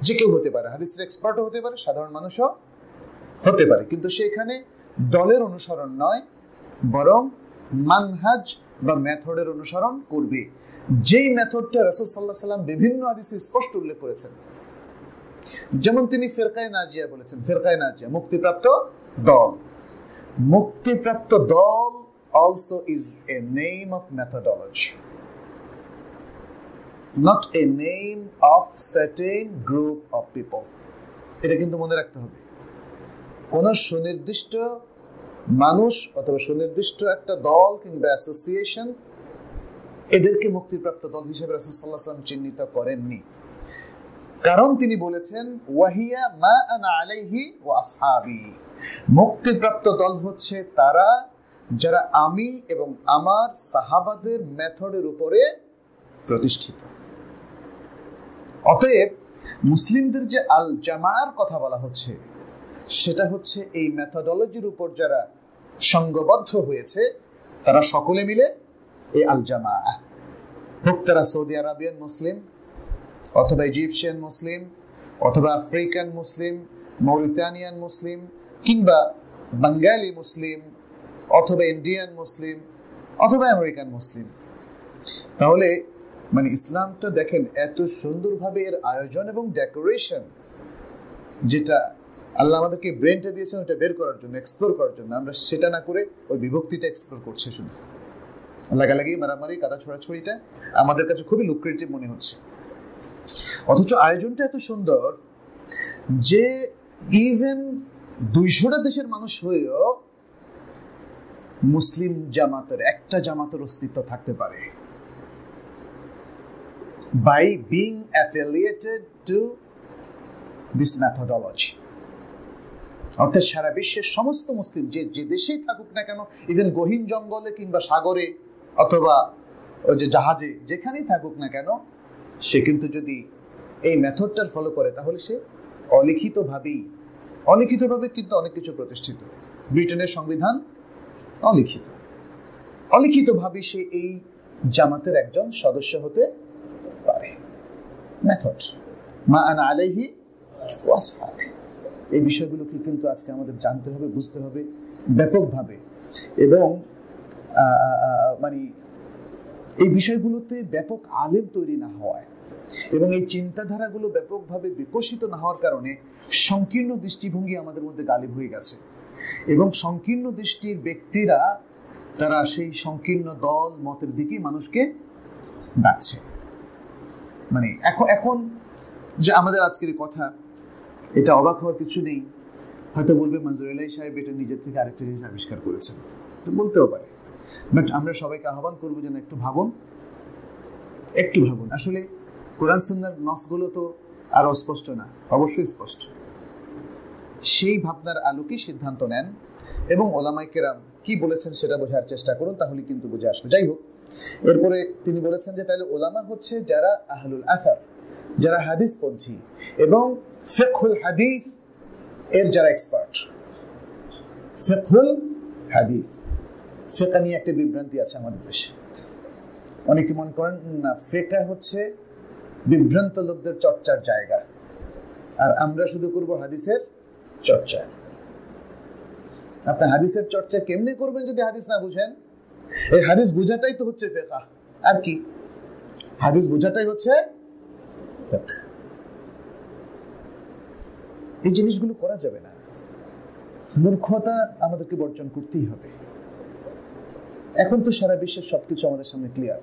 A: যে কেউ হতে পারে, হাদিসের এক্সপার্টও হতে পারে, সাধারণ মানুষও হতে পারে, কিন্তু সে এখানে দলের অনুসরণ নয়, বরং মানহাজ বা মেথডের অনুসরণ করবে, যেই মেথডটা রাসূল সাল্লাল্লাহু আলাইহি ওয়াসাল্লাম বিভিন্ন হাদিসে স্পষ্ট উল্লেখ করেছেন। যেমন তিনি ফিরকায়ে নাজিয়া বলেছেন, ফিরকায়ে নাজিয়া মুক্তিপ্রাপ্ত দল। মুক্তিপ্রাপ্ত দল also is a name of methodology, not a name of certain group of people. এটা কিন্তু মনে রাখতে হবে। কোন সুনির্দিষ্ট মানুষ অথবা সুনির্দিষ্ট একটা দল কিংবা অ্যাসোসিয়েশন এদেরকে মুক্তিপ্রাপ্ত দল হিসেবে রাসূল সাল্লাল্লাহু আলাইহি ওয়াসাল্লাম চিহ্নিত করেননি, কারণ তিনি বলেছেন ওয়াহিয়া মা আনা আলাইহি ওয়া আসহাবি। মুক্তিপ্রাপ্ত দল হচ্ছে তারা যারা আমি এবং আমার সাহাবাদের মেথডের উপরে প্রতিষ্ঠিত। অতএব মুসলিমদের যে আল জামাআর কথা বলা হচ্ছে, সেটা হচ্ছে এই মেথোডোলজির উপর যারা সংঘবদ্ধ হয়েছে, তারা সকলে মিলে এই আল জামাআহ, হোক তারা সৌদি আরবিয়ান মুসলিম অথবা ইজিপশিয়ান মুসলিম অথবা আফ্রিকান মুসলিম, মৌরিতানিয়ান মুসলিম, কিংবা বাঙালি মুসলিম অথবা ইন্ডিয়ান মুসলিম অথবা আমেরিকান মুসলিম। তাহলে মানে ইসলামটা দেখেন এত সুন্দরভাবে এর আয়োজন এবং ডেকোরেশন, যেটা আল্লাহ আমাদেরকে ব্রেনটা দিয়েছেন ওটা বের করার জন্য, এক্সপ্লোর করার জন্য, আমরা সেটা না করে ওই বিভক্তিটা এক্সপ্লোর করছি, শুধু লাগালাগি মারামারি কাদা ছোড়াছড়িটা আমাদের কাছে খুবই লুক্রেটিভ মনে হচ্ছে। অথচ আয়োজনটা এত সুন্দর যে ইভেন 200টা দেশের মানুষ হয়েও মুসলিম জামাতের একটা জামাতের অস্তিত্ব থাকতে পারে by being affiliated to this methodology। অর্থাৎ সারা বিশ্বের সমস্ত মুসলিম যে দেশেই থাকুক না কেন, ইভেন গহীন জঙ্গলে কিংবা সাগরে অথবা ওই যে জাহাজে যেখানেই থাকুক না কেন, সে কিন্তু যদি এই মেথডটার ফলো করে তাহলে সে অলিখিতভাবে কিন্তু অনেক কিছু প্রতিষ্ঠিত। ব্রিটেনের সংবিধান অলিখিতভাবে সে এই জামাতের একজন সদস্য হতে পারে। মেথড মা আনা আলাইহি ওয়া আসহাবি, এই বিষয়গুলোকে কিন্তু আজকে আমাদের জানতে হবে, বুঝতে হবে ব্যাপকভাবে, এবং মানে এই বিষয়গুলোতে ব্যাপক আলেম তৈরি না হওয়ায় এবং এই চিন্তাধারাগুলো ব্যাপকভাবে বিকশিত না হওয়ার কারণে সংকীর্ণ দৃষ্টিভঙ্গি আমাদের মধ্যে গালিব হয়ে গেছে, এবং সংকীর্ণ দৃষ্টির ব্যক্তিরা তারা সেই সংকীর্ণ দল মতের দিকে মানুষকে ডাকছে। মানে এখন যে আমাদের আজকের কথা, এটা অবাক হওয়ার কিছু নেই। হয়তো বলবে মনজুর এলাহি সাহেব এটা নিজের থেকে আরেকটা জিনিস আবিষ্কার করেছেন, বলতেও পারে, বাট আমরা সবাইকে আহ্বান করবো যেন একটু ভাবুন। আসলে কোরআন সুন্নাহর নসগুলো তো আর অস্পষ্ট না, অবশ্যই স্পষ্ট। সেই ভাবনার আলোকে সিদ্ধান্ত নেন এবং ওলামায়ে কেরাম কি বলেছেন সেটা বোঝার চেষ্টা করুন, তাহলে কিন্তু বুঝে আসবে। যাই হোক, এরপরে তিনি বলেছেন যে তাহলে ওলামা হচ্ছে যারা আহলুল আসার, যারা হাদিসপন্থী এবং ফিকহুল হাদিস এর যারা এক্সপার্ট। ফিকহুল হাদিস, ফিকহ নিয়ে একটা বিভ্রান্তি আছে আমাদের দেশে। অনেকে মনে করেন না, ফিকহ হচ্ছে বিভ্রান্ত লোকদের চর্চার জায়গা, আর আমরা শুধু করব হাদিসের চর্চা। আপনি হাদিসের চর্চা কেমনে করবেন যদি হাদিস না বুঝেন? এই হাদিস বোঝাটাই তো হচ্ছে ফিকহ, আর কি? হাদিস বোঝাটাই হচ্ছে ফিকহ। এই জিনিসগুলো করা যাবে না, মূর্খতা আমাদেরকে বর্জন করতেই হবে। এখন তো সারা বিশ্বের সবকিছু আমাদের সামনে ক্লিয়ার।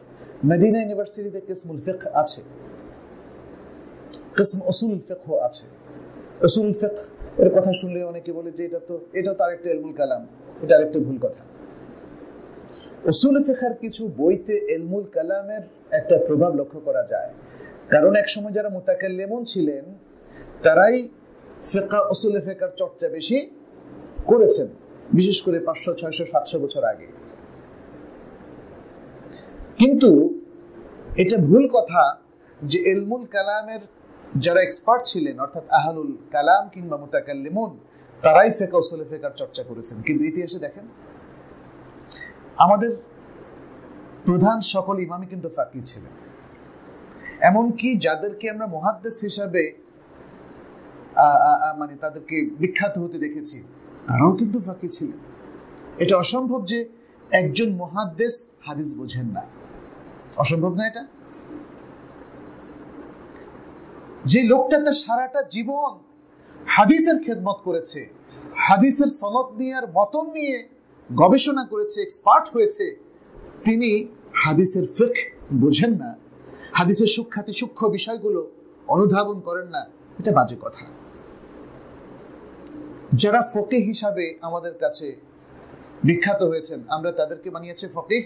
A: মদিনা ইউনিভার্সিটিতে কিসমুল ফিকহ আছে, কিসম উসুল ফিকহ আছে। উসুল ফিকহ এর কথা শুনলে অনেকে বলে যে এটা তো আরেকটা ইলমুল কালাম, এটা আরেকটা ভুল কথা। উসুল ফিকহের কিছু বইতে ইলমুল কালামের একটা প্রভাব লক্ষ্য করা যায়, কারণ একসময় যারা মুতাকাল্লিমুন ছিলেন তারাই ফিকহ উসুল ফিকহের চর্চা বেশি করেছেন, বিশেষ করে 500, 600, 700 বছর আগে। কিন্তু এটা ভুল কথা যে ইলমুল কালামের যারা এক্সপার্ট ছিলেন, অর্থাৎ আহলুল কালাম কিংবা মুতাকাল্লিমুন, তারাই ফিকহ উসুল ফিকহের চর্চা করেছেন। কিন্তু ইতিহাসে দেখেন আমাদের প্রধান সকল ইমামই কিন্তু ফাকিহ ছিলেন। এমনকি যাদেরকে আমরা মুহাদ্দিস হিসাবে মানে তাদেরকে বিখ্যাত হতে দেখেছি, তারাও কিন্তু ফাকিহ ছিলেন। এটা অসম্ভব যে একজন মুহাদ্দিস হাদিস বোঝেন না, অসম্ভব না এটা। যে লোকটা তার সারাটা জীবন হাদিসের খেদমত করেছে, হাদিসের সনদ নিয়ে আর মতন নিয়ে গবেষণা করেছে, এক্সপার্ট হয়েছে, তিনি হাদিসের ফিকহ বোঝেন না, হাদিসের সূক্ষ্ম বিষয়গুলো অনুধাবন করেন না, এটা বাজে কথা। যারা ফকিহ হিসাবে আমাদের কাছে বিখ্যাত হয়েছেন আমরা তাদেরকে বানিয়েছি ফকিহ,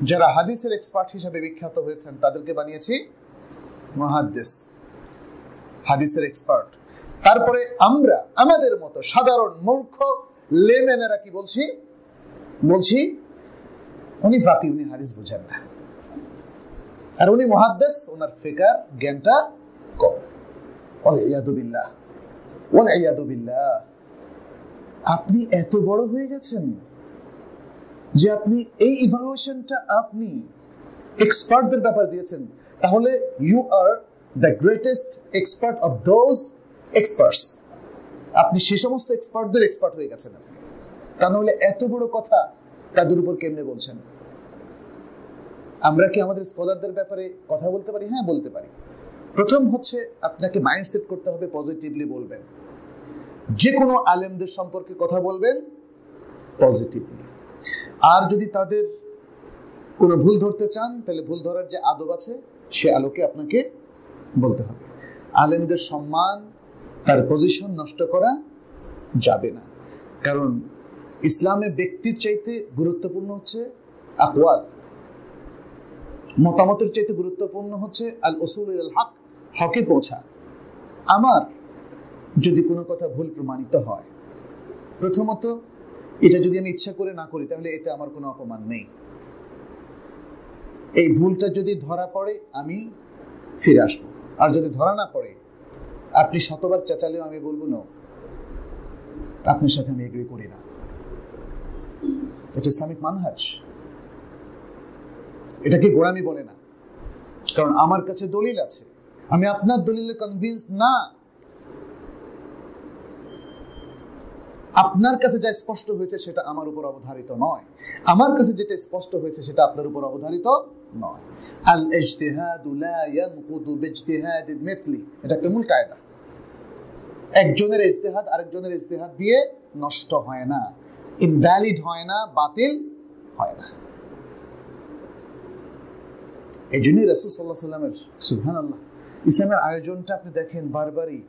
A: যারা হাদিসের এক্সপার্ট হিসাবে বিখ্যাত হয়েছেন তাদেরকে বানিয়েছি মুহাদ্দিস, হাদিসের এক্সপার্ট। তারপরে আমরা আমাদের মতো সাধারণ মূর্খ লেমেনেরা কি বলছি উনি ফাকিহ, উনি হাদিস বোঝেন না, আর উনি মুহাদ্দিস, ওনার ফিকহের জ্ঞানটা কম। ওয়ালিয়াদু বিল্লাহ। আপনি এত বড় হয়ে গেছেন যে আপনি এই ইভালুয়েশনটা আপনি এক্সপার্টদের ব্যাপার দিয়েছেন, তাহলে you are the greatest expert of those experts. আপনি সে সমস্ত এক্সপার্টদের এক্সপার্ট হয়ে গেছেন। তা নাহলে এত বড় কথা তাদের উপর কেমনে বলছেন? আমরা কি আমাদের স্কলারদের ব্যাপারে কথা বলতে পারি? হ্যাঁ, বলতে পারি। প্রথম হচ্ছে আপনাকে মাইন্ডসেট করতে হবে পজিটিভলি বলবেন। যে কোনো আলেমদের সম্পর্কে কথা বলবেন পজিটিভলি। আর যদি তাদের কোনো ভুল ধরতে চান, তাহলে ভুল ধরার যে আদব আছে সে আলোকে আপনাকে বলতে হবে। আলেমদের সম্মান, তার পজিশন নষ্ট করা যাবে না। কারণ ইসলামে ব্যক্তির চাইতে গুরুত্বপূর্ণ হচ্ছে আকওয়াল, মতামতের চাইতে গুরুত্বপূর্ণ হচ্ছে আল উসুল ইলাল হক, হকে পৌঁছা। আমার যদি কোনো কথা ভুল প্রমাণিত হয়, প্রথমত এটা যদি আমি ইচ্ছা করে না করি তাহলে এতে আমার কোনো অপমান নেই। এই ভুলটা যদি ধরা পড়ে আমি ফিরে আসবো, আর যদি ধরা না পড়ে আপনি শতবার চেঁচালেও আমি বলবো না, আপনার সাথে আমি এগ্রি করি না। এটা ইসলামিক মানহাজ, এটাকে গোড়ামি বলে না। কারণ আমার কাছে দলিল আছে, আমি আপনার দলিলে কনভিন্স না। আপনার কাছে যা স্পষ্ট হয়েছে সেটা আমার উপর অবধারিত নয়, আমার কাছে যেটা স্পষ্ট হয়েছে সেটা আপনার উপর অবধারিত নয়। আল ইজতিহাদু লা ইয়ানকুদু বিইজতিহাদি মিথলি, এটা একটা মূল কায়দা। একজনের ইজতিহাদ আরেকজনের ইজতিহাদ দিয়ে নষ্ট হয় না, ইনভ্যালিড হয় না, বাতিল হয় না। এই জন্যই রাসূল সাল্লাল্লাহু আলাইহি ওয়াসাল্লামের, সুবহানাল্লাহ, ইসলামের আয়োজনটা আপনি দেখেন বারবারই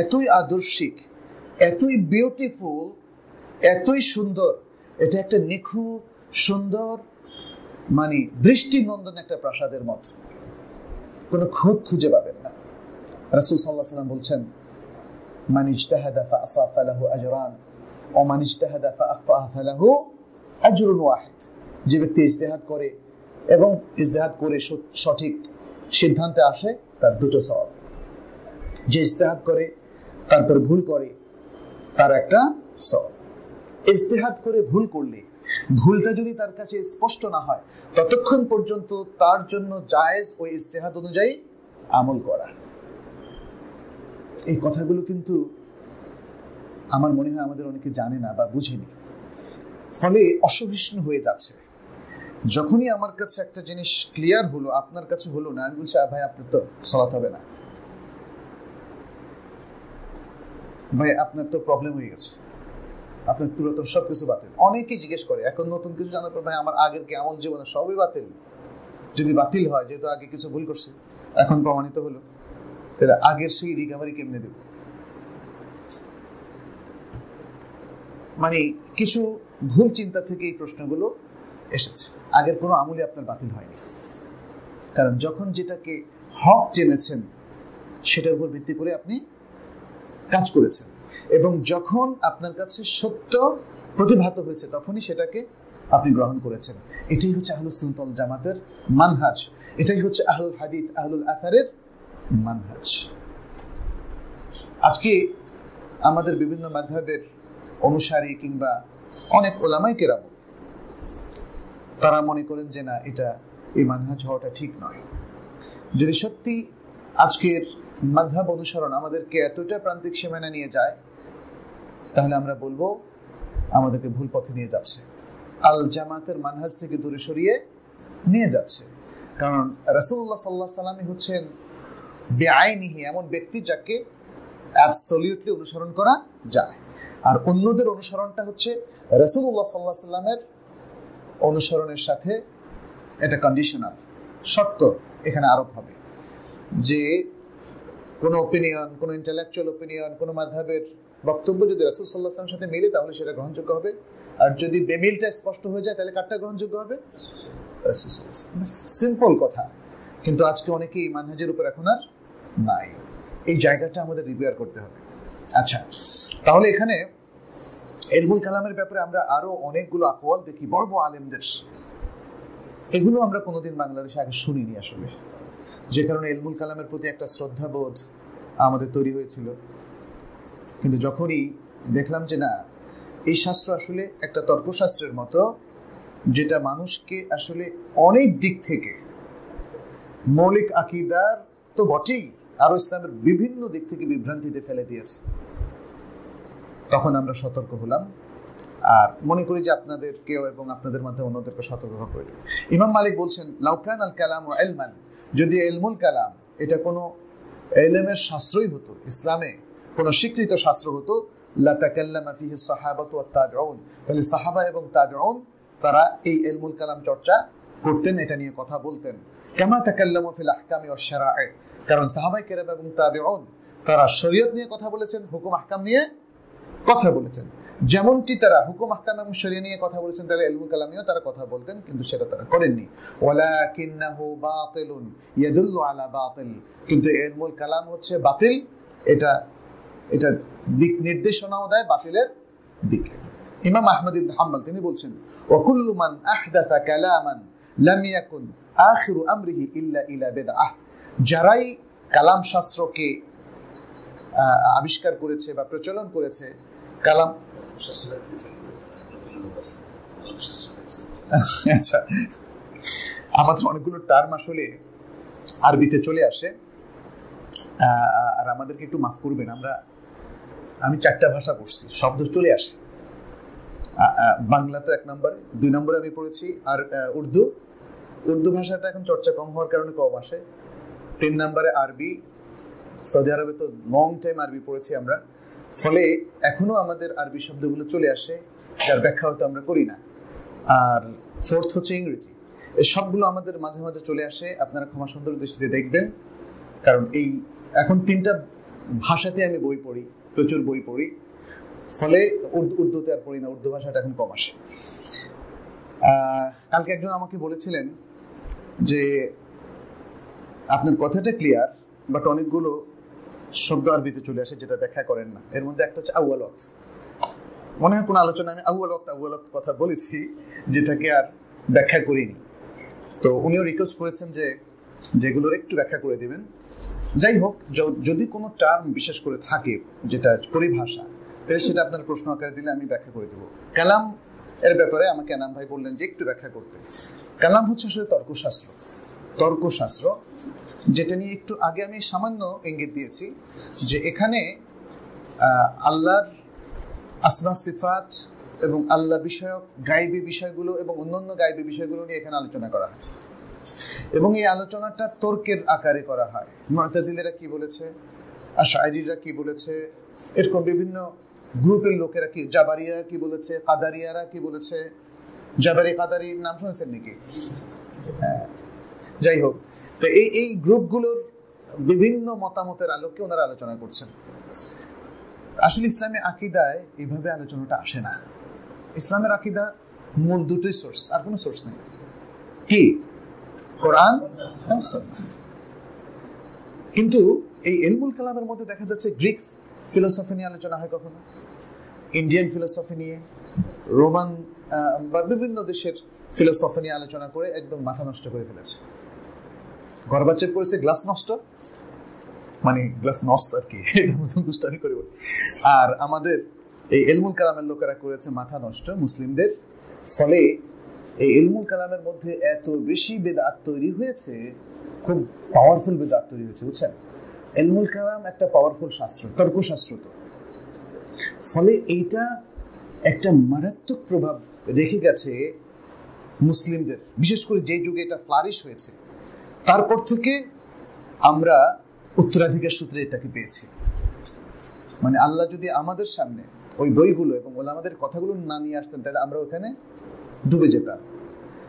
A: এতই আদর্শিক, এতই বিউটিফুল, এতই সুন্দর। এটা একটা নিখুঁত সুন্দর, মানে দৃষ্টিনন্দন একটা প্রাসাদের মতো, কোনো খুঁত খুঁজে পাবেন না। রাসূল সাল্লাল্লাহু আলাইহি ওয়াসাল্লাম বলছেন, মান ইজতাহাদা ফাআসাব ফালাহু আজরান ওয়া মান ইজতাহাদা ফাআখতা ফালাহু আজরুন ওয়াহিদ। যে ব্যক্তি ইজতিহাদ করে এবং ইজতিহাদ করে সঠিক সিদ্ধান্তে আসে তার দুটো সওয়াব, যে ইজতিহাদ করে তারপর ভুল করে তার একটা সওয়াব। ইজতিহাদ করে ভুল করলে ভুলটা যদি তার কাছে স্পষ্ট না হয় ততক্ষণ পর্যন্ত তার জন্য জায়েজ ওই ইজতিহাদ অনুযায়ী আমল করা। এই কথাগুলো কিন্তু আমার মনে হয় আমাদের অনেকে জানে না বা বুঝেনি, ফলে অসহিষ্ণু হয়ে যাচ্ছে। যখনই আমার কাছে একটা জিনিস ক্লিয়ার হলো, আপনার কাছে হলো না, আমি বলছি ভাই আপনার তো সালাত হবে না, ভাই আপনার তো প্রবলেম হয়ে গেছে, আপনার পুরাতন সবকিছু বাতিল। অনেকেই জিজ্ঞেস করে এখন নতুন কিছু জানার পর, ভাই আমার আগের কি আমল জীবনে সবই বাতিল? যদি বাতিল হয়, যেহেতু আগে কিছু ভুল করছি এখন প্রমাণিত হলো, তাহলে আগের সেই রিকভারি কেমনে দেব? মানে কিছু ভুল চিন্তা থেকে এই প্রশ্নগুলো এসেছে। আগের কোনো আমলই আপনার বাতিল হয়নি, কারণ যখন যেটাকে হক জেনেছেন সেটার উপর ভিত্তি করে আপনি কাজ করেছেন, এবং যখন আপনার কাছে সত্য প্রতিভাত হয়েছে তখনই সেটাকে আপনি গ্রহণ করেছেন। এটাই হচ্ছে আহলুস সুন্নাত ওয়াল জামাতের মানহাজ, এটাই হচ্ছে আহলুল হাদিস আহলুল আসারের মানহাজ। আজকে আমাদের বিভিন্ন মাযহাবের অনুসারী কিংবা অনেক উলামায়ে কেরাম তারা মনে করেন যে না, এটা এই মানহাজ হওয়াটা ঠিক নয়। যদি সত্যি আজকের মাযহাব অনুসরণ আমাদেরকে এতটা প্রান্তিক সীমানা নিয়ে যায়, তাহলে আমরা বলবো আমাদেরকে ভুল পথে নিয়ে যাচ্ছে, আল জামাতের মানহাজ থেকে দূরে সরিয়ে নিয়ে যাচ্ছে। কারণ রাসূলুল্লাহ সাল্লাল্লাহু আলাইহি ওয়াসাল্লাম হচ্ছেন বেআইনিহি, এমন ব্যক্তি যাকে অ্যাবসলিউটলি অনুসরণ করা যায়। আর অন্যদের অনুসরণটা হচ্ছে রাসূলুল্লাহ সাল্লাল্লাহু আলাইহি ওয়াসাল্লামের অনুসরণের সাথে এটা কন্ডিশনাল, শর্ত এখানে আরোপ হবে যে কোনো অপিনিয়ন, কোনো ইন্টেলেকচুয়াল অপিনিয়ন, কোনো মাযহাবের বক্তব্য যদি রাসূল সাল্লাল্লাহু আলাইহি ওয়াসাল্লামের সাথে মিলে তাহলে সেটা গ্রহণযোগ্য হবে, আর যদি বেমিলটা স্পষ্ট হয়ে যায় তাহলে কারটা গ্রহণযোগ্য হবে? রাসূল সাল্লাল্লাহু আলাইহি ওয়াসাল্লাম। সিম্পল কথা, কিন্তু আজকে অনেকেই এই মানহাজের উপর এখন আর নাই। এই জায়গাটা আমাদের রিপেয়ার করতে হবে। আচ্ছা, তাহলে এখানে ইলমুল কালামের ব্যাপারে আমরা আরো অনেকগুলো আকওয়াল দেখি বড় বড় আলেমদের, এগুলো আমরা কোনোদিন বাংলাদেশে আগে শুনিনি আসলে, যে কারণে ইলমুল কালামের প্রতি একটা শ্রদ্ধাবোধ আমাদের তৈরি হয়েছিল। কিন্তু যখনই দেখলাম যে না, এই শাস্ত্র আসলে একটা তর্কশাস্ত্রের মতো, যেটা মানুষকে আসলে অনেক দিক থেকে মৌলিক আকীদার তো বটেই, আরো ইসলামের বিভিন্ন দিক থেকে বিভ্রান্তিতে ফেলে দিয়েছে, তখন আমরা সতর্ক হলাম আর মনে করি যে আপনাদেরকেও এবং আপনাদের মধ্যে অন্যদেরকে সতর্ক হওয়া প্রয়োজন। ইমাম মালিক বলছেন, লাউ কানা আল কালামু ইলমান, যদি ইলমুল কালাম এটা কোনো ইলমের শাস্ত্রই হতো, ইসলামে কোনো স্বীকৃত শাস্ত্র হতো, লা তাকাল্লামা ফিহি সাহাবাতু ওয়াত তাবিউন, তাহলে সাহাবা এবং তাবিউন তারা এই ইলমুল কালাম চর্চা করতেন, এটা নিয়ে কথা বলতেন। কামা তাকাল্লামু ফিল আহকামি ওয়াশ শারাঈ, কারণ সাহাবায়ে কেরাম এবং তাবিউন তারা শরীয়ত নিয়ে কথা বলেছেন, হুকুম আহকাম নিয়ে কথা বলেছেন। যেমনটি তারা হুকুম আহকাম এবং শরিয়া নিয়ে কথা বলেছেন, তারা ইলমুল কালাম নিয়েও তারা কথা বলতেন, কিন্তু সেটা তারা করেননি। ওয়ালাকিন্নাহু বাতিলুন ইয়াদুল্লু আলা বাতিল, কিন্তু ইলমুল কালাম হচ্ছে বাতিল, এটা দিক নির্দেশনাও দেয় বাতিলের দিকে। ইমাম আহমদ ইবনে হাম্বল তিনি বলছেন, ওয়া কুল্লু মান আহদাসা কালামান লাম ইয়াকুন আখিরু আমরিহি ইল্লা ইলা বিদআহ, যারাই কালাম শাস্ত্রকে আবিষ্কার করেছে বা প্রচলন করেছে, কালাম আচ্ছা, আমাদের অনেকগুলো টার্ম আসলে আরবিতে চলে আসে, আর আমাদেরকে একটু মাফ করবেন, আমি 4টা ভাষা পড়ছি, শব্দ চলে আসে। বাংলা তো 1 নম্বরে, 2 নম্বরে আমি পড়েছি, আর উর্দু ভাষাটা এখন চর্চা কম হওয়ার কারণে কম আসে। 3 নম্বরে আরবি, সৌদি আরবে তো লং টাইম আরবি পড়েছি আমরা, ফলে এখনো আমাদের আরবি শব্দগুলো চলে আসে, যার ব্যাখ্যা হয়তো আমরা করি না। আর 4th হচ্ছে ইংরেজি। এই সবগুলো আমাদের মাঝে মাঝে চলে আসে, আপনারা ক্ষমা সুন্দর দৃষ্টিতে দেখবেন, কারণ এই এখন 3টা ভাষাতে আমি বই পড়ি, প্রচুর বই পড়ি, ফলে উর্দুতে আর পড়ি না, উর্দু ভাষাটা এখন কম আসে। কালকে একজন আমাকে বলেছিলেন যে আপনার কথাটা ক্লিয়ার, বাট অনেকগুলো শব্দ আরবিতে চলে আসে যেটা ব্যাখ্যা করেন না। এর মধ্যে একটা হচ্ছে আউয়াল ওয়াক্ত, মনে হয় কোনো আলোচনা আমি আউয়াল ওয়াক্ত কথা বলেছি, যেটাকে আর ব্যাখ্যা করিনি। তো উনিও রিকোয়েস্ট করেছেন যে যেগুলোর একটু ব্যাখ্যা করে দিবেন। যাই হোক, যদি কোনো টার্ম বিশেষ করে থাকে যেটা পরিভাষা, তাহলে সেটা আপনার প্রশ্ন আকারে দিলে আমি ব্যাখ্যা করে দেবো। কালাম এর ব্যাপারে আমাকে এনাম ভাই বললেন যে একটু ব্যাখ্যা করতে। কালাম হচ্ছে আসলে তর্কশাস্ত্র, যেটা নিয়ে একটু আগে আমি সামান্য ইঙ্গিত দিয়েছি, যে এখানে আল্লাহর আসমা সিফাত এবং আল্লাহ বিষয়ক গায়বী বিষয়গুলো এবং অন্যান্য গায়বী বিষয়গুলো নিয়ে এখানে আলোচনা করা হয়, এবং এই আলোচনাটা তর্কের আকারে করা হয়। মুতাজিলিরা কি বলেছে, আশআরীরা কি বলেছে, এরকম বিভিন্ন গ্রুপের লোকেরা কি, জাবারিয়ারা কি বলেছে, কাদারিয়ারা কি বলেছে। জাবারি কাদারি নাম শুনেছেন নাকি? হ্যাঁ, যাই হোক, তো এই গ্রুপগুলোর বিভিন্ন মতামতের আলোকে ওনারা আলোচনা করছেন। আসলে ইসলামী আকীদায় এইভাবে আলোচনাটা আসে না। ইসলামের আকীদা মূল দুটোই সোর্স, আর কোনো সোর্স নেই। কি? কোরআন। কিন্তু এই ইলমুল কালামের মধ্যে দেখা যাচ্ছে গ্রিক ফিলোসফি নিয়ে আলোচনা হয়, কখনো ইন্ডিয়ান ফিলোসফি নিয়ে, রোমান বা বিভিন্ন দেশের ফিলোসফি নিয়ে আলোচনা করে একদম মাথা নষ্ট করে ফেলেছে। গর্বাচেপ করেছে গ্লাস নষ্ট, মানে গ্লাস নষ্ট আর কি, এটা মতন দুষ্টামি করে বলি। আর আমাদের এই ইলমুল কালামের লোকেরা করেছে মাথা নষ্ট মুসলিমদের। ফলে এই ইলমুল কালামের মধ্যে এত বেশি বেদাত তৈরি হয়েছে, খুব পাওয়ারফুল বেদাত তৈরি হয়েছে, বুঝছেন? ইলমুল কালাম একটা পাওয়ারফুল শাস্ত্র, তর্কশাস্ত্র। তো ফলে এইটা একটা মারাত্মক প্রভাব রেখে গেছে মুসলিমদের, বিশেষ করে যে যুগে এটা ফ্লারিশ হয়েছে, তারপর থেকে আমরা উত্তরাধিকার সূত্রে এটাকে পেয়েছি। মানে আল্লাহ যদি আমাদের সামনে ওই বইগুলো এবং ওলামাদের কথাগুলো না নিয়ে আসতেন, তাহলে আমরা ওখানে ডুবে যেতাম।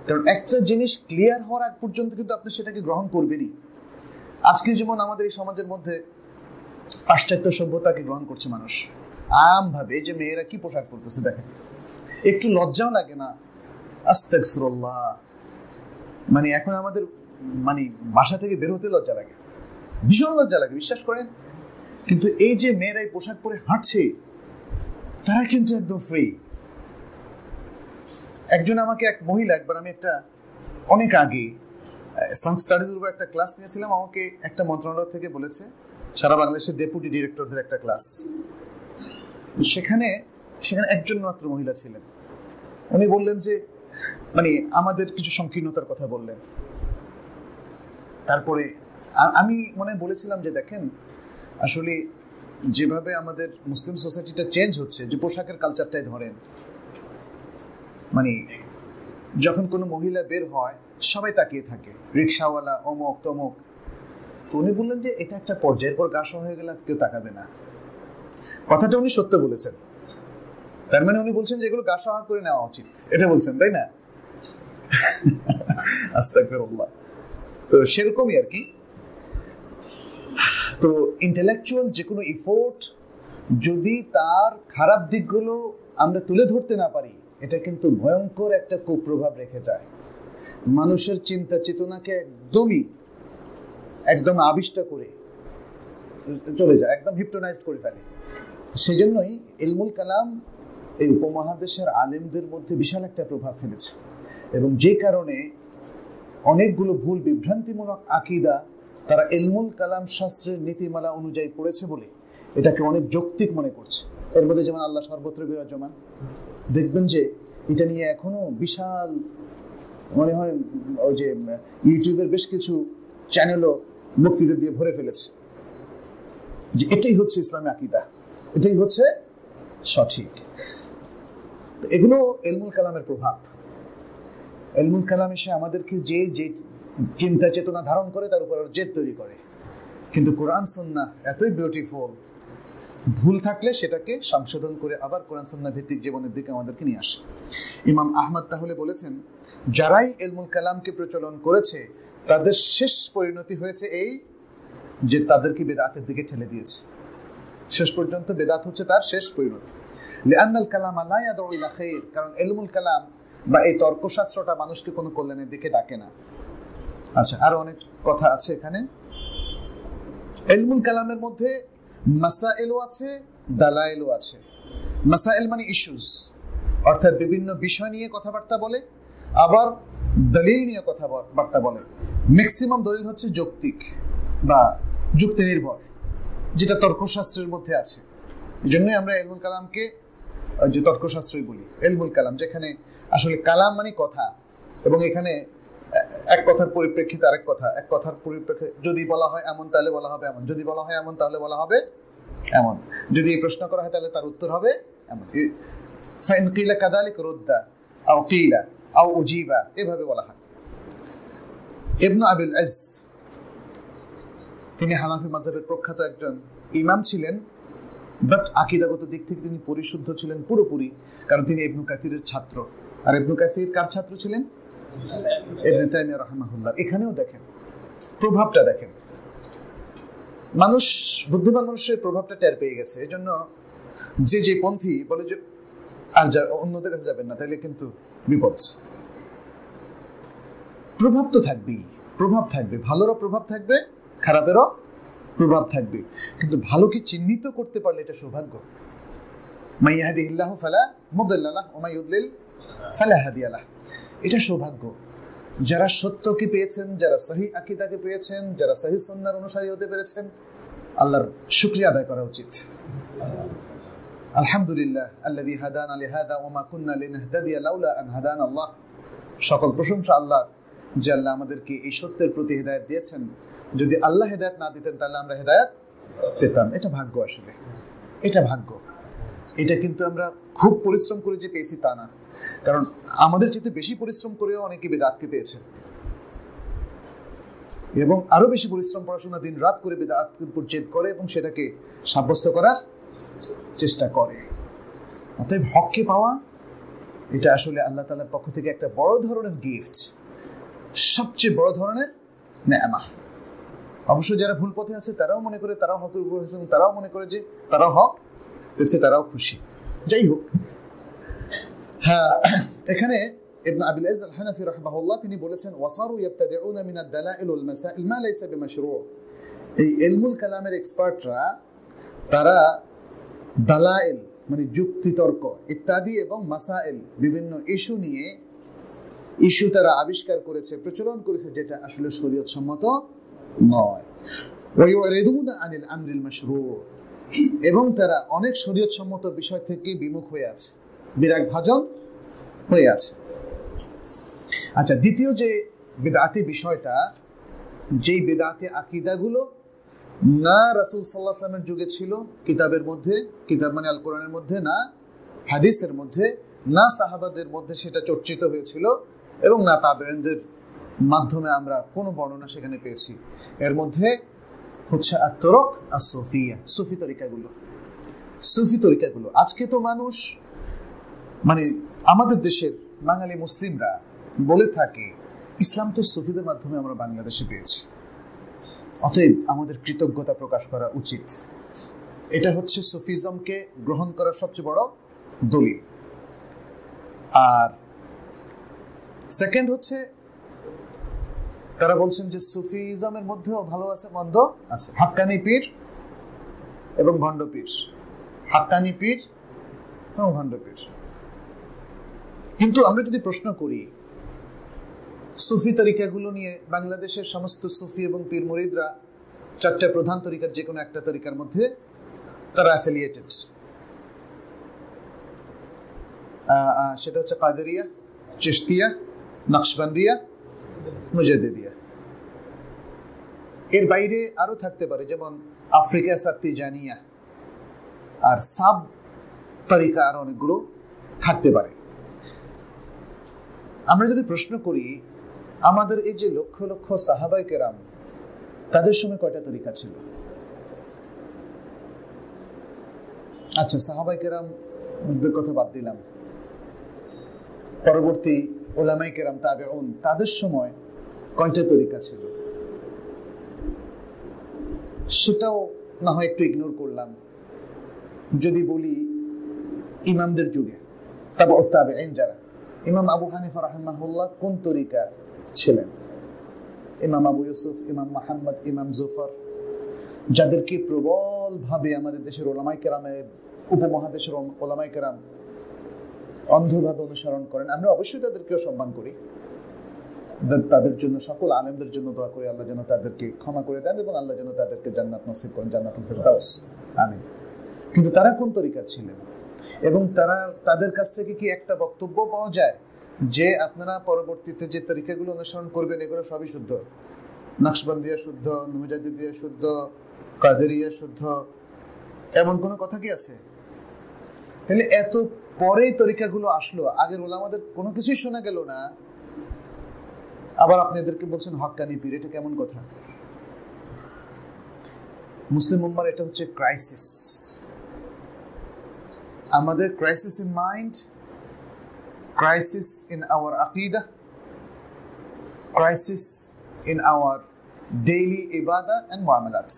A: কারণ একটা জিনিস ক্লিয়ার হওয়ার আগ পর্যন্ত কিন্তু আপনি সেটাকে গ্রহণ করবেনই। আজকে যেমন আমাদের এই সমাজের মধ্যে পাশ্চাত্য সভ্যতাকে গ্রহণ করছে মানুষ আমভাবে, এই যে মেয়েরা কি পোশাক পরতেছে দেখেন, একটু লজ্জাও লাগে না? আস্তাগফিরুল্লাহ, মানে এখন আমাদের মানে বাসা থেকে বের হতে লজ্জা লাগে, ভীষণ লজ্জা লাগে, বিশ্বাস করেন। কিন্তু এই যে মেয়েরা এই পোশাক পরে হাঁটছে, তারা কিন্তু একদম ফ্রি। একজন আমাকে, এক মহিলা, একবার আমি একটা অনেক আগে ইসলামিক স্টাডিজের উপর একটা ক্লাস নিয়েছিলাম, আমাকে একটা মন্ত্রণালয় থেকে বলেছে, সারা বাংলাদেশের ডেপুটি ডিরেক্টরদের একটা ক্লাস, সেখানে একজন মাত্র মহিলা ছিলেন। উনি বললেন যে মানে আমাদের কিছু সংকীর্ণতার কথা বললেন। তারপরে আমি মনে বলেছিলাম যে দেখেন, আসলে যেভাবে আমাদের মুসলিম সোসাইটিটা চেঞ্জ হচ্ছে, যে পোশাকের কালচারটাই ধরেন, মানে যখন কোনো মহিলা বের হয় সবাই তাকিয়ে থাকে, রিক্সাওয়ালা, অমুক তমুক। তো উনি বললেন যে এটা একটা পর্যায়ের পর গা সহ হয়ে গেলে কেউ তাকাবে না। কথাটা উনি সত্য বলেছেন, তার মানে উনি বলছেন যে এগুলো গা সহ করে নেওয়া উচিত, এটা বলছেন, তাই না? আস্তাগফিরুল্লাহ। তো সেরকমই আর কি। তো ইন্টেলেকচুয়াল যে কোনো এফোর্ট যদি তার খারাপ দিকগুলো আমরা তুলে ধরতে না পারি, এটা কিন্তু ভয়ঙ্কর একটা কুপ্রভাব রেখে যায়, মানুষের চিন্তা চেতনাকে একদম আবিষ্ট করে চলে যায়, একদম হিপনোটাইজড করে ফেলে। সেই জন্যই ইলমুল কালাম এই উপমহাদেশের আলেমদের মধ্যে বিশাল একটা প্রভাব ফেলেছে, এবং যে কারণে অনেকগুলো ভুল বিভ্রান্তিমূলক আকীদা তারা ইলমুল কালাম শাস্ত্রের নীতিমালা অনুযায়ী পড়েছে বলে এটাকে অনেক যৌক্তিক মনে করছে। এর মধ্যে যেমন আল্লাহ সর্বত্র বিরাজমান, দেখবেন যে এটা নিয়ে এখনো বিশাল, মনে হয় ওই যে ইউটিউবের বেশ কিছু চ্যানেলও বক্তৃতা দিয়ে ভরে ফেলেছে যে এটাই হচ্ছে ইসলামী আকীদা, এটাই হচ্ছে সঠিক। এগুলো ইলমুল কালামের প্রভাব। ইলমুল কালাম এসে আমাদেরকে যে যে চিন্তা চেতনা ধারণ করে তার উপর জেদ তৈরি করে, কিন্তু কোরআন সুন্নাহ এতই বিউটিফুল, ভুল থাকলে সেটাকে সংশোধন করে আবার কোরআন সুন্নাহ ভিত্তিক জীবনের দিকে আমাদেরকে নিয়ে আসে। ইমাম আহমদ তাহলে বলেছেন, যারাই ইলমুল কালামকে প্রচলন করেছে তাদের শেষ পরিণতি হয়েছে এই যে তাদেরকে বেদাতের দিকে ঠেলে দিয়েছে। শেষ পর্যন্ত বেদাত হচ্ছে তার শেষ পরিণতি। লিআন্নাল কালাম লা ইয়াদউ ইলা খায়র, কারণ ইলমুল কালাম বা এই তর্কশাস্ত্রটা মানুষকে কোনো কল্যাণের দিকে ডাকে না। আচ্ছা, আরো অনেক কথা আছে এখানে। ইলমুল কালামের মধ্যে মাসাইলও আছে, দালাইলও আছে। মাসাইল মানে ইস্যুস, অর্থাৎ বিভিন্ন বিষয় নিয়ে কথাবার্তা বলে, আবার দলিল নিয়ে কথাবার্তা বলে। ম্যাক্সিমাম দলিল হচ্ছে যৌক্তিক বা যুক্তি নির্ভর, যেটা তর্কশাস্ত্রের মধ্যে আছে। এই জন্যই আমরা ইলমুল কালামকে যে তর্কশাস্ত্রই বলি। ইলমুল কালাম যেখানে আসলে কালাম মানে কথা, এবং এখানে এক কথার পরিপ্রেক্ষিতে আরেক কথা, এক কথার পরিপ্রেক্ষিতে যদি বলা হয় এমন তাহলে বলা হবে এমন, যদি বলা হয় এমন তাহলে বলা হবে এমন, যদি এই প্রশ্ন করা হয় তাহলে তার উত্তর হবে এমন। ফাইন কিলা কাযালিক রুদ্দা আও কিলা আও উজিবা, এভাবে বলা হয়। ইবনে আবিল ইজ, তিনি হানাফি মাযহাবের প্রখ্যাত একজন ইমাম ছিলেন, বাট আকীদাগত দিক থেকে তিনি পরিশুদ্ধ ছিলেন পুরোপুরি, কারণ তিনি ইবনে কাসিরের ছাত্র। আর ইবনে কাসির কার ছাত্র ছিলেন? ইবনে তাইমিয়া রাহিমাহুল্লাহ। এখানেও দেখেন প্রভাবটা, দেখেন মানুষ, বুদ্ধিমান মানুষের প্রভাবটা টের পেয়ে গেছে। এই জন্য যে পন্থী বলে যে আর অন্যদের কাছে যাবেন না, তাহলে কিন্তু বিপদ। প্রভাব তো থাকবেই, প্রভাব থাকবে, ভালোরও প্রভাব থাকবে, খারাপেরও প্রভাব থাকবে, কিন্তু ভালোকে চিহ্নিত করতে পারলে এটা সৌভাগ্য। মান ইয়াহদিহিল্লাহু ফালা মুদিল্লা লাহু ওয়া মান ইউদ্লিল ফালা হাদিয়া লাহু, এটা সৌভাগ্য। যারা সত্যকে পেয়েছেন, যারা সহিহ আকীদাকে পেয়েছেন, যারা সহিহ সুন্নাহর অনুসারী হতে পেরেছেন, আল্লাহর শুকরিয়া আদায় করা উচিত। আলহামদুলিল্লাহ আল্লাযী হাদানা লিহাদা ওয়া মা কুন্না লিনাহতাদিয়া লাউলা আন হাদানা আল্লাহ। সকল প্রশংসা আল্লাহর, যে আল্লাহ আমাদেরকে এই সত্যের প্রতি হেদায়েত দিয়েছেন। যদি আল্লাহ হেদায়েত না দিতেন তাহলে আমরা হেদায়েত পেতাম। এটা ভাগ্য, আসলে এটা ভাগ্য। এটা কিন্তু আমরা খুব পরিশ্রম করে যে পেয়েছি তা না, কারণ আমাদের চেয়ে বেশি পরিশ্রম করেও অনেকে বেদাতকে পেয়েছে, এবং আরো বেশি পরিশ্রম, পড়াশোনা, দিন রাত করে বেদাতকে জেদ করে এবং সেটাকে সাব্যস্ত করার চেষ্টা করে। অতএব হককে পাওয়া এটা আসলে আল্লাহ তাআলার পক্ষ থেকে একটা বড় ধরনের গিফট, সবচেয়ে বড় ধরনের নেয়ামত। অবশ্য যারা ভুল পথে আছে তারাও মনে করে তারাও হকের উপর হয়েছে, তারাও মনে করে যে তারাও হক পেয়েছে, তারাও খুশি। যাই হোক, হ্যাঁ, এখানে ইবনে আবিল ইজ আল হানাফি রাহিমাহুল্লাহ তিনি বলেছেন, ওয়াসারু ইয়াবতাদিউনা মিন আদ-দালাইল ওয়াল মাসাইল মা লাইসা বিমাশরু'। এই ইলমুল কালামের এক্সপার্টরা তারা দালাইল মানে যুক্তি তর্ক ইত্যাদি এবং মাসাইল বিভিন্ন ইস্যু নিয়ে ইস্যু তারা আবিষ্কার করেছে, প্রচলন করেছে, যেটা আসলে শরীয়ত সম্মত নয়। ওয়া ইউরিদুনা আনিল আমরিল মাশরু', এবং তারা অনেক শরীয়ত সম্মত বিষয় থেকে বিমুখ হয়ে আছে, বিরাগ ভাজন হয়ে আছে। আচ্ছা, দ্বিতীয় যে বিদআতি বিষয়টা, যেই বিদআতি আকীদাগুলো না রাসূল সাল্লাল্লাহু আলাইহি ওয়াসাল্লামের যুগে ছিল কিতাবের মধ্যে, কিতাব মানে আল কোরআনের মধ্যে, না হাদিসের মধ্যে, না সাহাবাদের মধ্যে সেটা চর্চিত হয়েছিল এবং না তাবেঈনদের মাধ্যমে আমরা কোনো বর্ণনা সেখানে পেয়েছি। এর মধ্যে হচ্ছে আত-তুরুক আস-সুফিয়া, সুফি তরিকাগুলো। আজকে তো মানুষ মানে আমাদের দেশের বাঙালি মুসলিমরা বলে থাকে ইসলাম তো সুফিদের মাধ্যমে আমরা বাংলাদেশে পেয়েছি, অতএব আমাদের কৃতজ্ঞতা প্রকাশ করা উচিত। এটা হচ্ছে সুফিজমকে গ্রহণ করার সবচেয়ে বড় দলিল। আর সেকেন্ড হচ্ছে তারা বলছেন যে সুফিজমের মধ্যেও ভালো আছে মন্দ আছে, হাক্কানি পীর এবং ভণ্ড পীর, হাক্কানি পীর এবং ভণ্ড পীর। কিন্তু আমরা যদি প্রশ্ন করি সুফি তরিকাগুলো নিয়ে, বাংলাদেশের সমস্ত সুফি এবং পীর মুরিদরা চারটা প্রধান তরিকার যে কোনো একটা তরিকার মধ্যে তারা অ্যাফিলিয়েটেড। সেটা হচ্ছে কাদেরিয়া, চিশতিয়া, নকশবন্দিয়া, মুজাদ্দিদিয়া। এর বাইরে আরো থাকতে পারে, যেমন আফ্রিকা সাত্তিজানিয়া, আর সাব তরিকা আরো অনেকগুলো থাকতে পারে। আমরা যদি প্রশ্ন করি আমাদের এই যে লক্ষ লক্ষ সাহাবায়ে কেরাম, তাদের সময় কয়টা তরিকা ছিল? আচ্ছা, সাহাবায়ে কেরামদের কথা বাদ দিলাম, পরবর্তী উলামায়ে কেরাম, তাবেঈন, তাদের সময় কয়টা তরিকা ছিল সেটাও না হয় একটু ইগনোর করলাম। যদি বলি ইমামদের যুগে তাবেঈন যারা, ইমাম আবু হানিফা রাহিমাহুল্লাহ কোন তরিকা ছিলেন? ইমাম আবু ইউসুফ, ইমাম মুহাম্মদ, ইমাম জুফর, যাদেরকে প্রবল ভাবে আমাদের দেশের উলামায়ে কেরামের, উপমহাদেশের উলামায়ে কেরাম অন্ধভাবে অনুসরণ করেন। আমরা অবশ্যই তাদেরকেও সম্মান করি, তাদের জন্য সকল আলেমদের জন্য দোয়া করি আল্লাহ যেন তাদেরকে ক্ষমা করে দেন এবং আল্লাহ যেন তাদেরকে জান্নাত নসিব করেন, জান্নাতুল ফিরদাউস, আমিন। কিন্তু তারা কোন তরিকার ছিলেন এবং তাদের কাছ থেকে কি একটা বক্তব্য পাওয়া যায় যে আপনারা পরবর্তীতে যে তরিকাগুলো অনুসরণ করবেন এগুলো সবই শুদ্ধ, নকশবন্দিয়া শুদ্ধ, মুজাদ্দিদিয়া শুদ্ধ, কাদেরিয়া শুদ্ধ, এমন কোনো কথা কি আছে? তাহলে এত পরে তরিকাগুলো আসলো, আগের ওলামাদের কোনো কিছুই শোনা গেল না, আবার আপনি এদেরকে বলছেন হক্কানি পীর, এটা কেমন কথা? মুসলিম উম্মার এটা হচ্ছে ক্রাইসিস। আমাদের crisis in mind, crisis in our আকিদা, ক্রাইসিস ইন আওয়ার ডেইলি ইবাদা এন্ড মুআমালাত,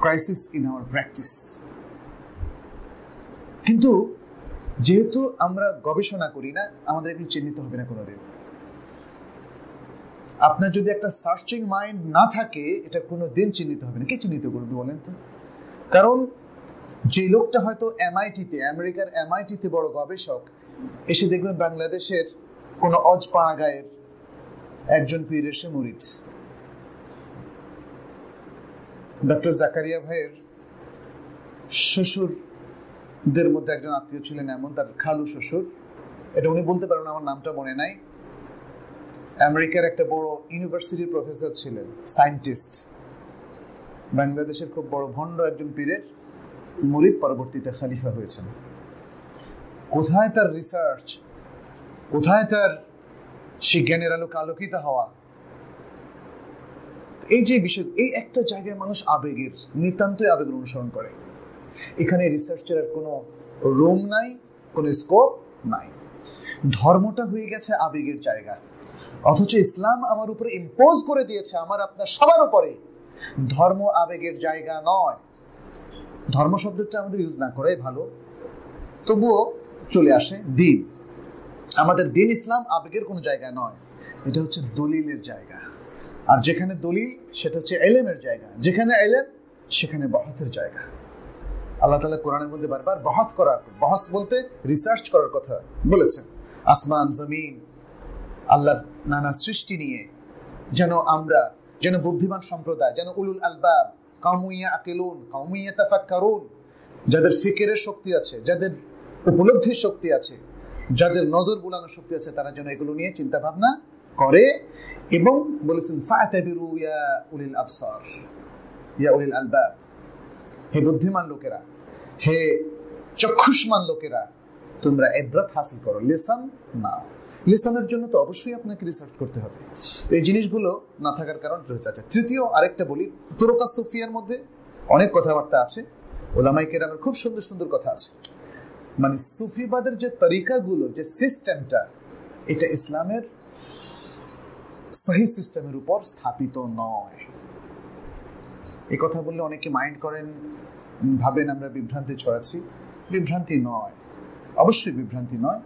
A: ক্রাইসিস ইন আওয়ার প্র্যাকটিস। কিন্তু যেহেতু আমরা গবেষণা করি না, আমাদের এগুলো চিহ্নিত হবে না কোনোদিন। আপনার যদি একটা সার্চিং মাইন্ড না থাকে, এটা কোনোদিন চিহ্নিত হবে না। কে চিহ্নিত করবে বলেন তো? কারণ যে লোকটা হয়তো এমআইটিতে, আমেরিকার এমআইটিতে বড় গবেষক, এসে দেখবেন বাংলাদেশের কোনো অজপাড়া গায়ের একজন পীর এসে মুরিদ। ডক্টর জাকারিয়া ভাইয়ের শ্বশুরদের মধ্যে একজন আত্মীয় ছিলেন এমন, তার খালু শ্বশুর, এটা উনি বলতে পারবেন, আমার নামটা মনে নাই, আমেরিকার একটা বড় ইউনিভার্সিটির প্রফেসর ছিলেন, সায়েন্টিস্ট, বাংলাদেশের খুব বড় ভণ্ড একজন পীরের মুরিদ, পরবর্তীতে খলিফা হয়েছেন। কোথায় তার রিসার্চ, কোথায় তার সেই জ্ঞানের আলোকে আলোকিত হওয়া? এই যে বিষয়, এই একটা জায়গায় মানুষ আবেগের, নিতান্তই আবেগের অনুসরণ করে। এখানে রিসার্চের আর কোনো রুম নাই, কোনো স্কোপ নাই। ধর্মটা হয়ে গেছে আবেগের জায়গা, অথচ ইসলাম আমার উপরে ইম্পোজ করে দিয়েছে আমার আপনার সবার উপরে ধর্ম আবেগের জায়গা নয়। ধর্ম শব্দটা আমাদের ইউজ না করাই ভালো, তবুও চলে আসে দিন। আমাদের দিন ইসলাম আবেগের কোনো জায়গা নয়, এটা হচ্ছে দলিলের জায়গা। আর যেখানে দলিল সেটা হচ্ছে ইলমের জায়গা, যেখানে ইলম সেখানে বহথের জায়গা। আল্লাহ তাআলা কোরআনের মধ্যে বারবার বহথ করার, বহস বলতে রিসার্চ করার কথা বলেছেন। আসমান জমিন, আল্লাহর নানা সৃষ্টি নিয়ে যেন আমরা, যেন বুদ্ধিমান সম্প্রদায়, যেন উলুল আলবাব, কাউমিয়া আকিলুন, কাউমিয়া তাফাক্কারুন, যাদের ফিকিরের শক্তি আছে, যাদের উপলব্ধির শক্তি আছে, যাদের নজর বুলানোর শক্তি আছে, তারা যেন এগুলো নিয়ে চিন্তা ভাবনা করে। এবং বলেছেন ফাতাবিরু ইয়া উলিল আবসার, ইয়া উলিল আলবাব, হে বুদ্ধিমান লোকেরা, হে চক্ষুষ্মান লোকেরা, তোমরা ইবরাত হাসিল করো, লেসন নাও। লেসনের জন্য তো অবশ্যই আপনাকে রিসার্চ করতে হবে। এই জিনিসগুলো না থাকার কারণ রয়েছে। আচ্ছা, তৃতীয় আরেকটা বলি, তুরুকা সুফিয়ার মধ্যে অনেক কথাবার্তা আছে, ওলামায়ে কেরামের খুব সুন্দর সুন্দর কথা আছে। মানে সুফিবাদের যে তরিকাগুলো, যে সিস্টেমটা, এটা ইসলামের সহি সিস্টেমের উপর স্থাপিত নয়। এই কথা বললে অনেকে মাইন্ড করেন, ভাবেন আমরা বিভ্রান্তি ছড়াচ্ছি। বিভ্রান্তি নয়, অবশ্যই বিভ্রান্তি নয়।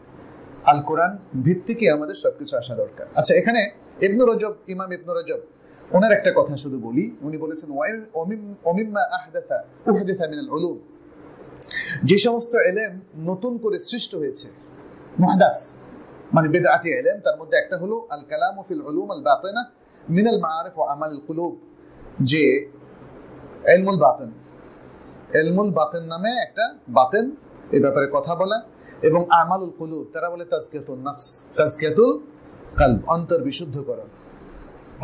A: আল কোরআন ভিত্তিকে আমাদের সবকিছু আসা দরকার। আচ্ছা, এখানে ইবনে রজব, ইমাম ইবনে রজব, ওনার একটা কথা শুধু বলি। উনি বলেছেন ওমিম্মা আহদাথা উহদিথা মিনাল উলুম, যে সমস্ত ইলম নতুন করে সৃষ্টি হয়েছে, মুহদাস মানে বিদআতি ইলম, তার মধ্যে একটা হলো আল কালামু ফিল উলুম আল বাতিনা মিনাল মাআরিফ ওয়া আমাল কুলুব, যে ইলমুল বাতিন, ইলমুল বাতিন নামে একটা বাতিন, এই ব্যাপারে কথা বলা, এবং আমালুল কুলুব, তারা বলে তাজকিয়াতুন নফস, তাজকিয়াতুল কলব, অন্তর বিশুদ্ধকরণ।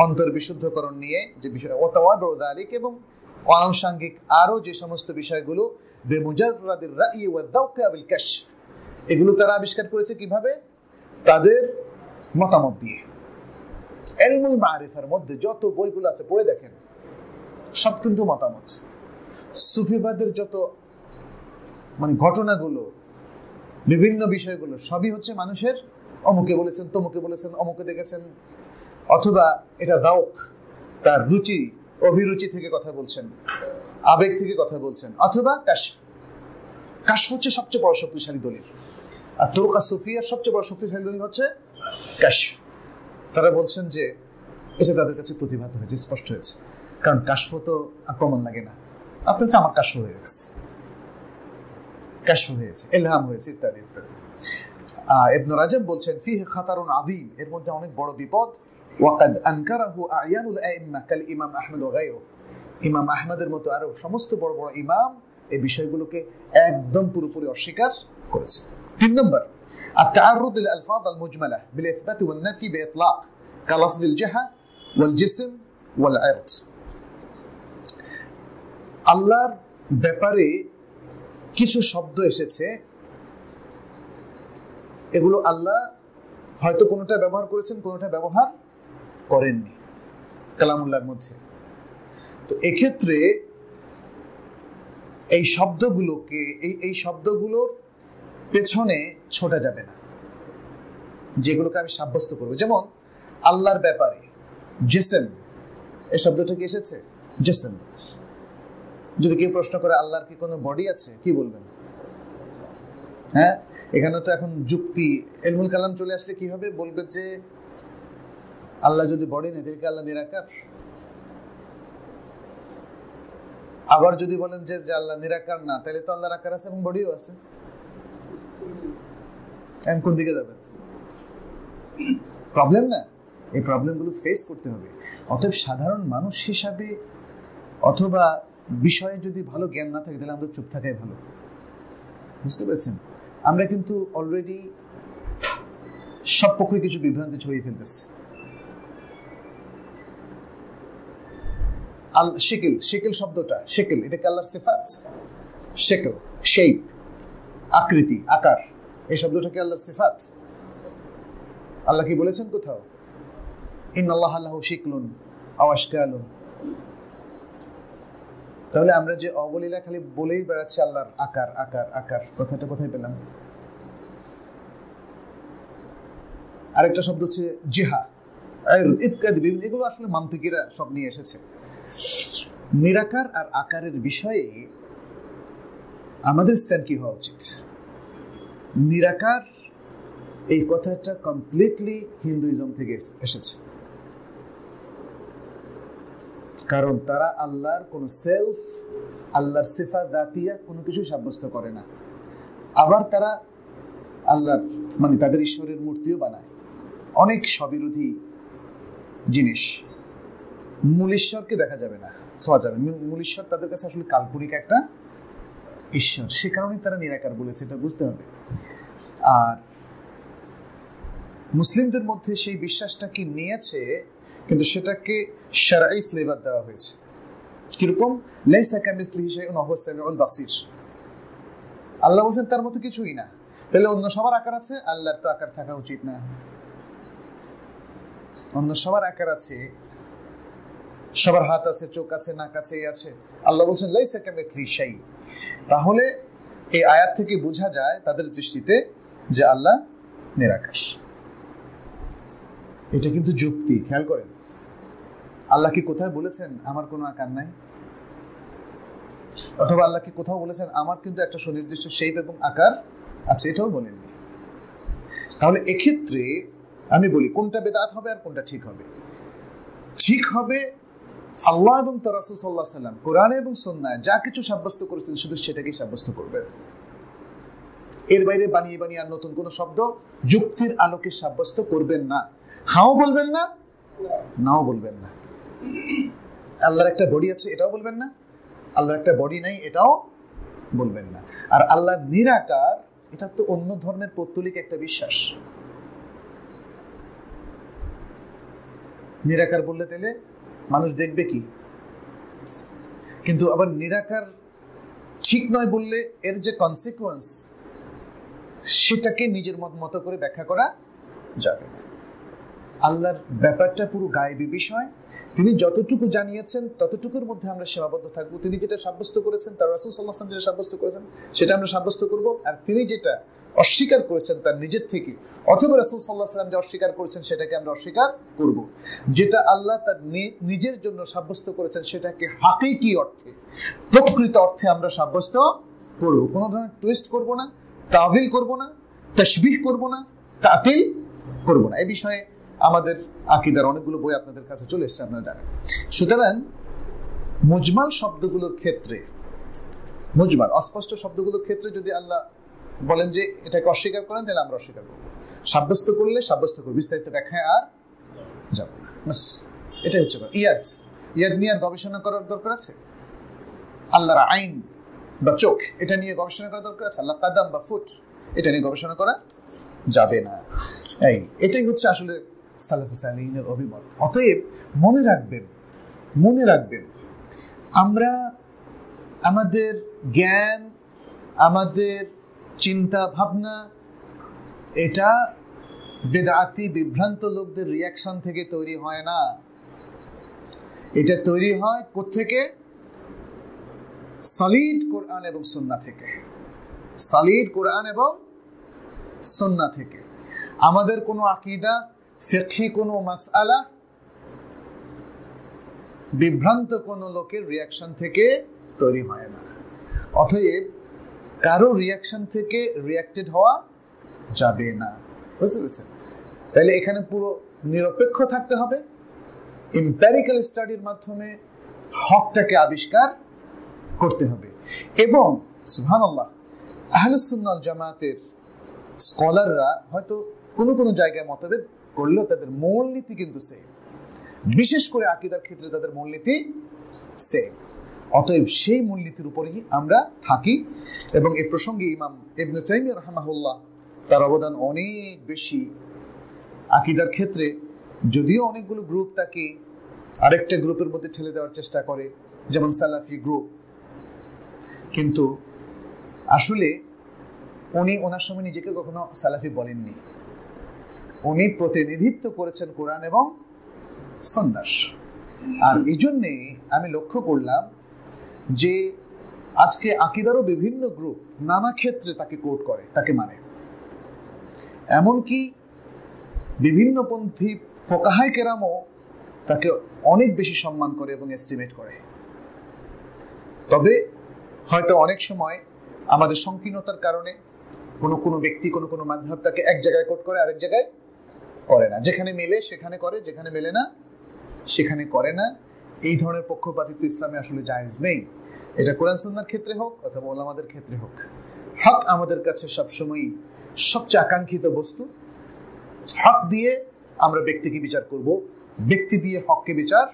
A: অন্তর বিশুদ্ধকরণ নিয়ে যে বিষয়, ওয়াতাওয়াদু যালিক, এবং আনুষঙ্গিক আরো যে সমস্ত বিষয়গুলো, বিমুজাররাদির রাই ওয়া যাওকি বিল কাশফ, এগুলো তারা আবিষ্কার করেছে কিভাবে? তাদের মতামত দিয়ে। ইলমুল মারিফার মধ্যে যত বইগুলো আছে পড়ে দেখেন, সব কিন্তু মতামত। সুফিবাদের যত মানে ঘটনাগুলো, বিভিন্ন বিষয়গুলো, সবই হচ্ছে মানুষের অমুকে বলেছেন, তমুকে বলেছেন, অমুকে দেখেছেন, অথবা এটা দাওক, তার রুচি অভিরুচি থেকে কথা বলছেন, আবেগ থেকে কথা বলছেন, অথবা কাশফ। কাশফ হচ্ছে সবচেয়ে বড় শক্তিশালী দলিল, আর তুরুকা সুফিয়ার সবচেয়ে বড় শক্তিশালী দলিল হচ্ছে কাশফ। তারা বলছেন যে এটা তাদের কাছে প্রতিভাত হয়েছে, স্পষ্ট হয়েছে। কারণ কাশফ তো প্রমাণ লাগে না, আপনার তো আমার কাশফ হয়ে গেছে, কাশফ হয়েছে, ইলহাম হয়েছে, ইত্যাদি ইত্যাদি। ইবনে রাজব বলছেন ফিহি খাতারুন আযীম, এর মধ্যে অনেক বড় বিপদ। ওয়াকাদ আনকারাহু আ'য়ানুল আ'iম্মা কাল ইমাম আহমদ ওয়া গায়রুহু, ইমাম আহমদের মতো আরো সমস্ত বড় বড় ইমাম এই বিষয়গুলোকে একদম পুরোপুরি অস্বীকার করেছে। 3 নম্বর, التعرض للألفاظ المجملة بالإثبات والنفي بإطلاق كلفظ الجهة والجسم والعرض। আল্লাহর ব্যাপারে কিছু শব্দ এসেছে, এগুলো আল্লাহ হয়তো কোনোটা ব্যবহার করেছেন, কোনোটা ব্যবহার করেননি কালামুল্লাহর মধ্যে। তো এক্ষেত্রে এই শব্দগুলোকে, এই শব্দগুলোর পেছনে ছোটা যাবে না, যেগুলোকে আমি সাব্যস্ত করবো। যেমন আল্লাহর ব্যাপারে জিসম, এই শব্দটা কি এসেছে? জিসম। যদি কেউ প্রশ্ন করে আল্লাহর কি কোনো বডি আছে, কি বলবেন? হ্যাঁ, এখানে তো এখন যুক্তি, ইলমুল কালাম চলে আসলে কি হবে? বলবে যে আল্লাহ যদি বডি নেই, তাহলে আল্লাহ নিরাকার। আবার যদি বলেন যে আল্লাহ নিরাকার না, তাহলে তো আল্লাহর আকার আছে এবং বডিও আছে। এখন কোন দিকে যাবেন? প্রবলেম না? এই প্রবলেমগুলো ফেস করতে হবে। অতএব সাধারণ মানুষ হিসাবে অথবা বিষয়ে যদি ভালো জ্ঞান না থাকে, তাহলে আমাদের চুপ থাকাই ভালো। বুঝতে পেরেছেন? আমরা কিন্তু অলরেডি সব পক্ষে কিছু বিভ্রান্তি ছড়িয়ে ফেলতেছি। শিকিল, শিকিল শব্দটা, শিকিল এটা কি আল্লাহর সিফাত? শিকিল, শেপ, আকৃতি, আকার, এই শব্দটা কি আল্লাহর সিফাত? আল্লাহ কি বলেছেন কোথাও? ইন্নাল্লাহা লাহু শিকলুন আও আশকালুন। তাহলে আমরা যে অবলীলা খালি বলেই বেড়াচ্ছি আল্লাহর আকার আকার আকার, কথাটা কোথায় পেলাম? আরেকটা শব্দ হচ্ছে জিহা, ইত্যাদি, বিভিন্ন, এগুলো আসলে মান্তিকিরা সব নিয়ে এসেছে। নিরাকার আর আকারের বিষয়ে আমাদের স্ট্যান্ড কি হওয়া উচিত? নিরাকার এই কথাটা কমপ্লিটলি হিন্দুইজম থেকে এসেছে, কারণ তারা আল্লাহর কোন সেলফ, আল্লাহর সিফাত দাতিয়া কোনো কিছু সাব্যস্ত করে না। আবার তারা আল্লাহর মানে তাদের ঈশ্বরের মূর্তিও বানায়, অনেক স্ববিরোধী জিনিস। মূল ঈশ্বরকে দেখা যাবে না, ছোঁয়া যাবে। মূল ঈশ্বর তাদের কাছে আসলে কাল্পনিক একটা ঈশ্বর, সে কারণে তারা নিরাকার বলেছে, এটা বুঝতে হবে। আর মুসলিমদের মধ্যে সেই বিশ্বাসটাকে নিয়েছে, কিন্তু সেটাকে শারঈ ফ্লেভার দেওয়া হয়েছে। কিরকম? লাইসা কামিসলিহি শাইউন ওয়া হুয়াস সামিউল বাসীর। আল্লাহ বলেন তার মতো কিছুই না, তাহলে অন্য সবার আকার আছে, আল্লাহর তো আকার থাকা উচিত না। অন্য সবার আকার আছে, সবার হাত আছে, চোখ আছে, নাক আছে, এই আছে। আল্লাহ বলছেন লাইসা কামিথলি শাই। তাহলে এই আয়াত থেকে বোঝা যায় তাদের দৃষ্টিতে যে আল্লাহ নিরাকার। এটা কিন্তু যুক্তি, খেয়াল করেন। আল্লাহ কি কোথায় বলেছেন আমার কোনো আকার নাই? অথবা আল্লাহ কি কোথাও বলেছেন আমার কিন্তু একটা সুনির্দিষ্ট শেপ এবং আকার আছে? এটাও বলেননি। তাহলে এক্ষেত্রে আমি বলি কোনটা বেদাত হবে আর কোনটা ঠিক হবে? ঠিক হবে আল্লাহ এবং তার রাসূল সাল্লাল্লাহু আলাইহি ওয়াসাল্লাম কোরআনে এবং সুন্নায় যা কিছু সাব্যস্ত করেছেন শুধু সেটাকেই সাব্যস্ত করবেন। এর বাইরে বানিয়ে বানিয়ে আর নতুন কোনো শব্দ যুক্তির আলোকে সাব্যস্ত করবেন না। হাও বলবেন না, নাও বলবেন না। আল্লাহর একটা বডি আছে এটাও বলবেন না, আল্লাহর একটা বডি নাই এটাও বলবেন না। আর আল্লাহ নিরাকার, এটা তো অন্য ধর্মের পৌত্তলিক একটা বিশ্বাস। নিরাকার বললে তাহলে মানুষ দেখবে কি? কিন্তু আবার নিরাকার ঠিক নয় বললে এর যে কনসিকুয়েন্স সেটাকে নিজের মতো করে ব্যাখ্যা করা যাবে না। আল্লাহর ব্যাপারটা পুরো গায়েবী বিষয়। তিনি যতটুকু জানিয়েছেন ততটুকুর মধ্যে আমরা সীমাবদ্ধ থাকবো। তিনি যেটা সাব্যস্ত করেছেন, তার রাসূল সাল্লাল্লাহু আলাইহি ওয়াসাল্লাম যেটা সাব্যস্ত করেছেন সেটা আমরা সাব্যস্ত করব। আর তিনি যেটা অস্বীকার করেছেন তার নিজের থেকে, অথবা রাসূল সাল্লাল্লাহু আলাইহি ওয়াসাল্লাম যে অস্বীকার করেছেন সেটাকে আমরা অস্বীকার করব। যেটা আল্লাহ তার নিজের জন্য সাব্যস্ত করেছেন সেটাকে হাকিকি অর্থে, প্রকৃত অর্থে আমরা সাব্যস্ত করব। কোনো ধরনের টুইস্ট করব না, তাওয়িল করব না, তাশবিহ করব না, তাতিল করব না। এই বিষয়ে আমাদের আকীদার অনেকগুলো বই আপনাদের কাছে চলে এসেছে, আপনারা জানেন। সুতরাং মুজমাল শব্দগুলোর ক্ষেত্রে, মুজমাল অস্পষ্ট শব্দগুলোর ক্ষেত্রে যদি আল্লাহ বলেন যে এটাকে অস্বীকার করেন তাহলে আমরা অস্বীকার করব। সাব্যস্ত করলে সাব্যস্ত করব, বিস্তারিত ব্যাখ্যায় আর যাব না। বাস এটাই হচ্ছে ইয়াদ। ইয়াদ নিয়ে আর গবেষণা করার দরকার আছে? আল্লাহর আইন বা চোখ এটা নিয়ে গবেষণা করার দরকার আছে? আল্লাহ কাদাম বা ফুট এটা নিয়ে গবেষণা করা যাবে না। এটাই হচ্ছে আসলে সালাফে সালেহিনের অভিমত। অতএব মনে রাখবেন আমরা আমাদের জ্ঞান, আমাদের চিন্তা ভাবনা এটা বেদাতি বিভ্রান্ত লোকদের রিয়াকশন থেকে তৈরি হয় না। এটা তৈরি হয় কোত্থেকে? সলিড কোরআন এবং সুন্নাহ থেকে। সলিড কোরআন এবং সুন্নাহ থেকে। আমাদের কোনো আকীদা, ফিকহি কোনো মাসআলা বিভ্রান্ত কোনো লোকের রিয়াকশন থেকে তৈরি হয় না। অতএব কারো রিয়াকশন থেকে রিয়াক্টেড হওয়া যাবে না। বুঝতে পেরেছেন? তাহলে এখানে পুরো নিরপেক্ষ থাকতে হবে, এম্পিরিক্যাল স্টাডির মাধ্যমে হকটাকে আবিষ্কার করতে হবে। এবং সুবহানাল্লাহ, আহলুস সুন্নাহ ওয়াল জামাতের স্কলাররা হয়তো কোনো কোনো জায়গায় মতভেদ করলেও তাদের মূলনীতি কিন্তু সেম। বিশেষ করে আকীদার ক্ষেত্রে তাদের মূলনীতি সেম। অতএব সেই মূলনীতির উপরেই আমরা থাকি। এবং এই প্রসঙ্গে ইমাম ইবনে তাইমিয়া রাহিমাহুল্লাহ তার অবদান অনেক বেশি আকীদার ক্ষেত্রে। যদিও অনেকগুলো গ্রুপ তাকে আরেকটা গ্রুপের মধ্যে ঠেলে দেওয়ার চেষ্টা করে, যেমন সালাফি গ্রুপ, কিন্তু আসলে উনি ওনার সময় নিজেকে কখনো সালাফি বলেননি। উনি প্রতিনিধিত্ব করেছেন কোরআন এবং সুন্নাহ। আর এই জন্যে আমি লক্ষ্য করলাম যে আজকে আকীদারও বিভিন্ন গ্রুপ নানা ক্ষেত্রে তাকে কোট করে, তাকে মানে। এমনকি বিভিন্নপন্থী ফোকাহায়ে কেরামও তাকে অনেক বেশি সম্মান করে এবং এস্টিমেট করে। তবে হয়তো অনেক সময় আমাদের সংকীর্ণতার কারণে কোনো কোনো ব্যক্তি, কোনো কোনো মাযহাব তাকে এক জায়গায় কোট করে, আরেক জায়গায় করে না। যেখানে মেলে সেখানে করে, যেখানে মেলে না সেখানে করে না। এই ধরনের পক্ষপাতিত্ব ইসলামে আসলে জায়েজ নেই। এটা কোরআন সুন্নাহর ক্ষেত্রে হোক অথবা উলামাদের ক্ষেত্রে হোক, হক আমাদের কাছে সবসময় সবচেয়ে আকাঙ্ক্ষিত বস্তু। হক দিয়ে আমরা ব্যক্তিকে বিচার করব, ব্যক্তি দিয়ে হককে বিচার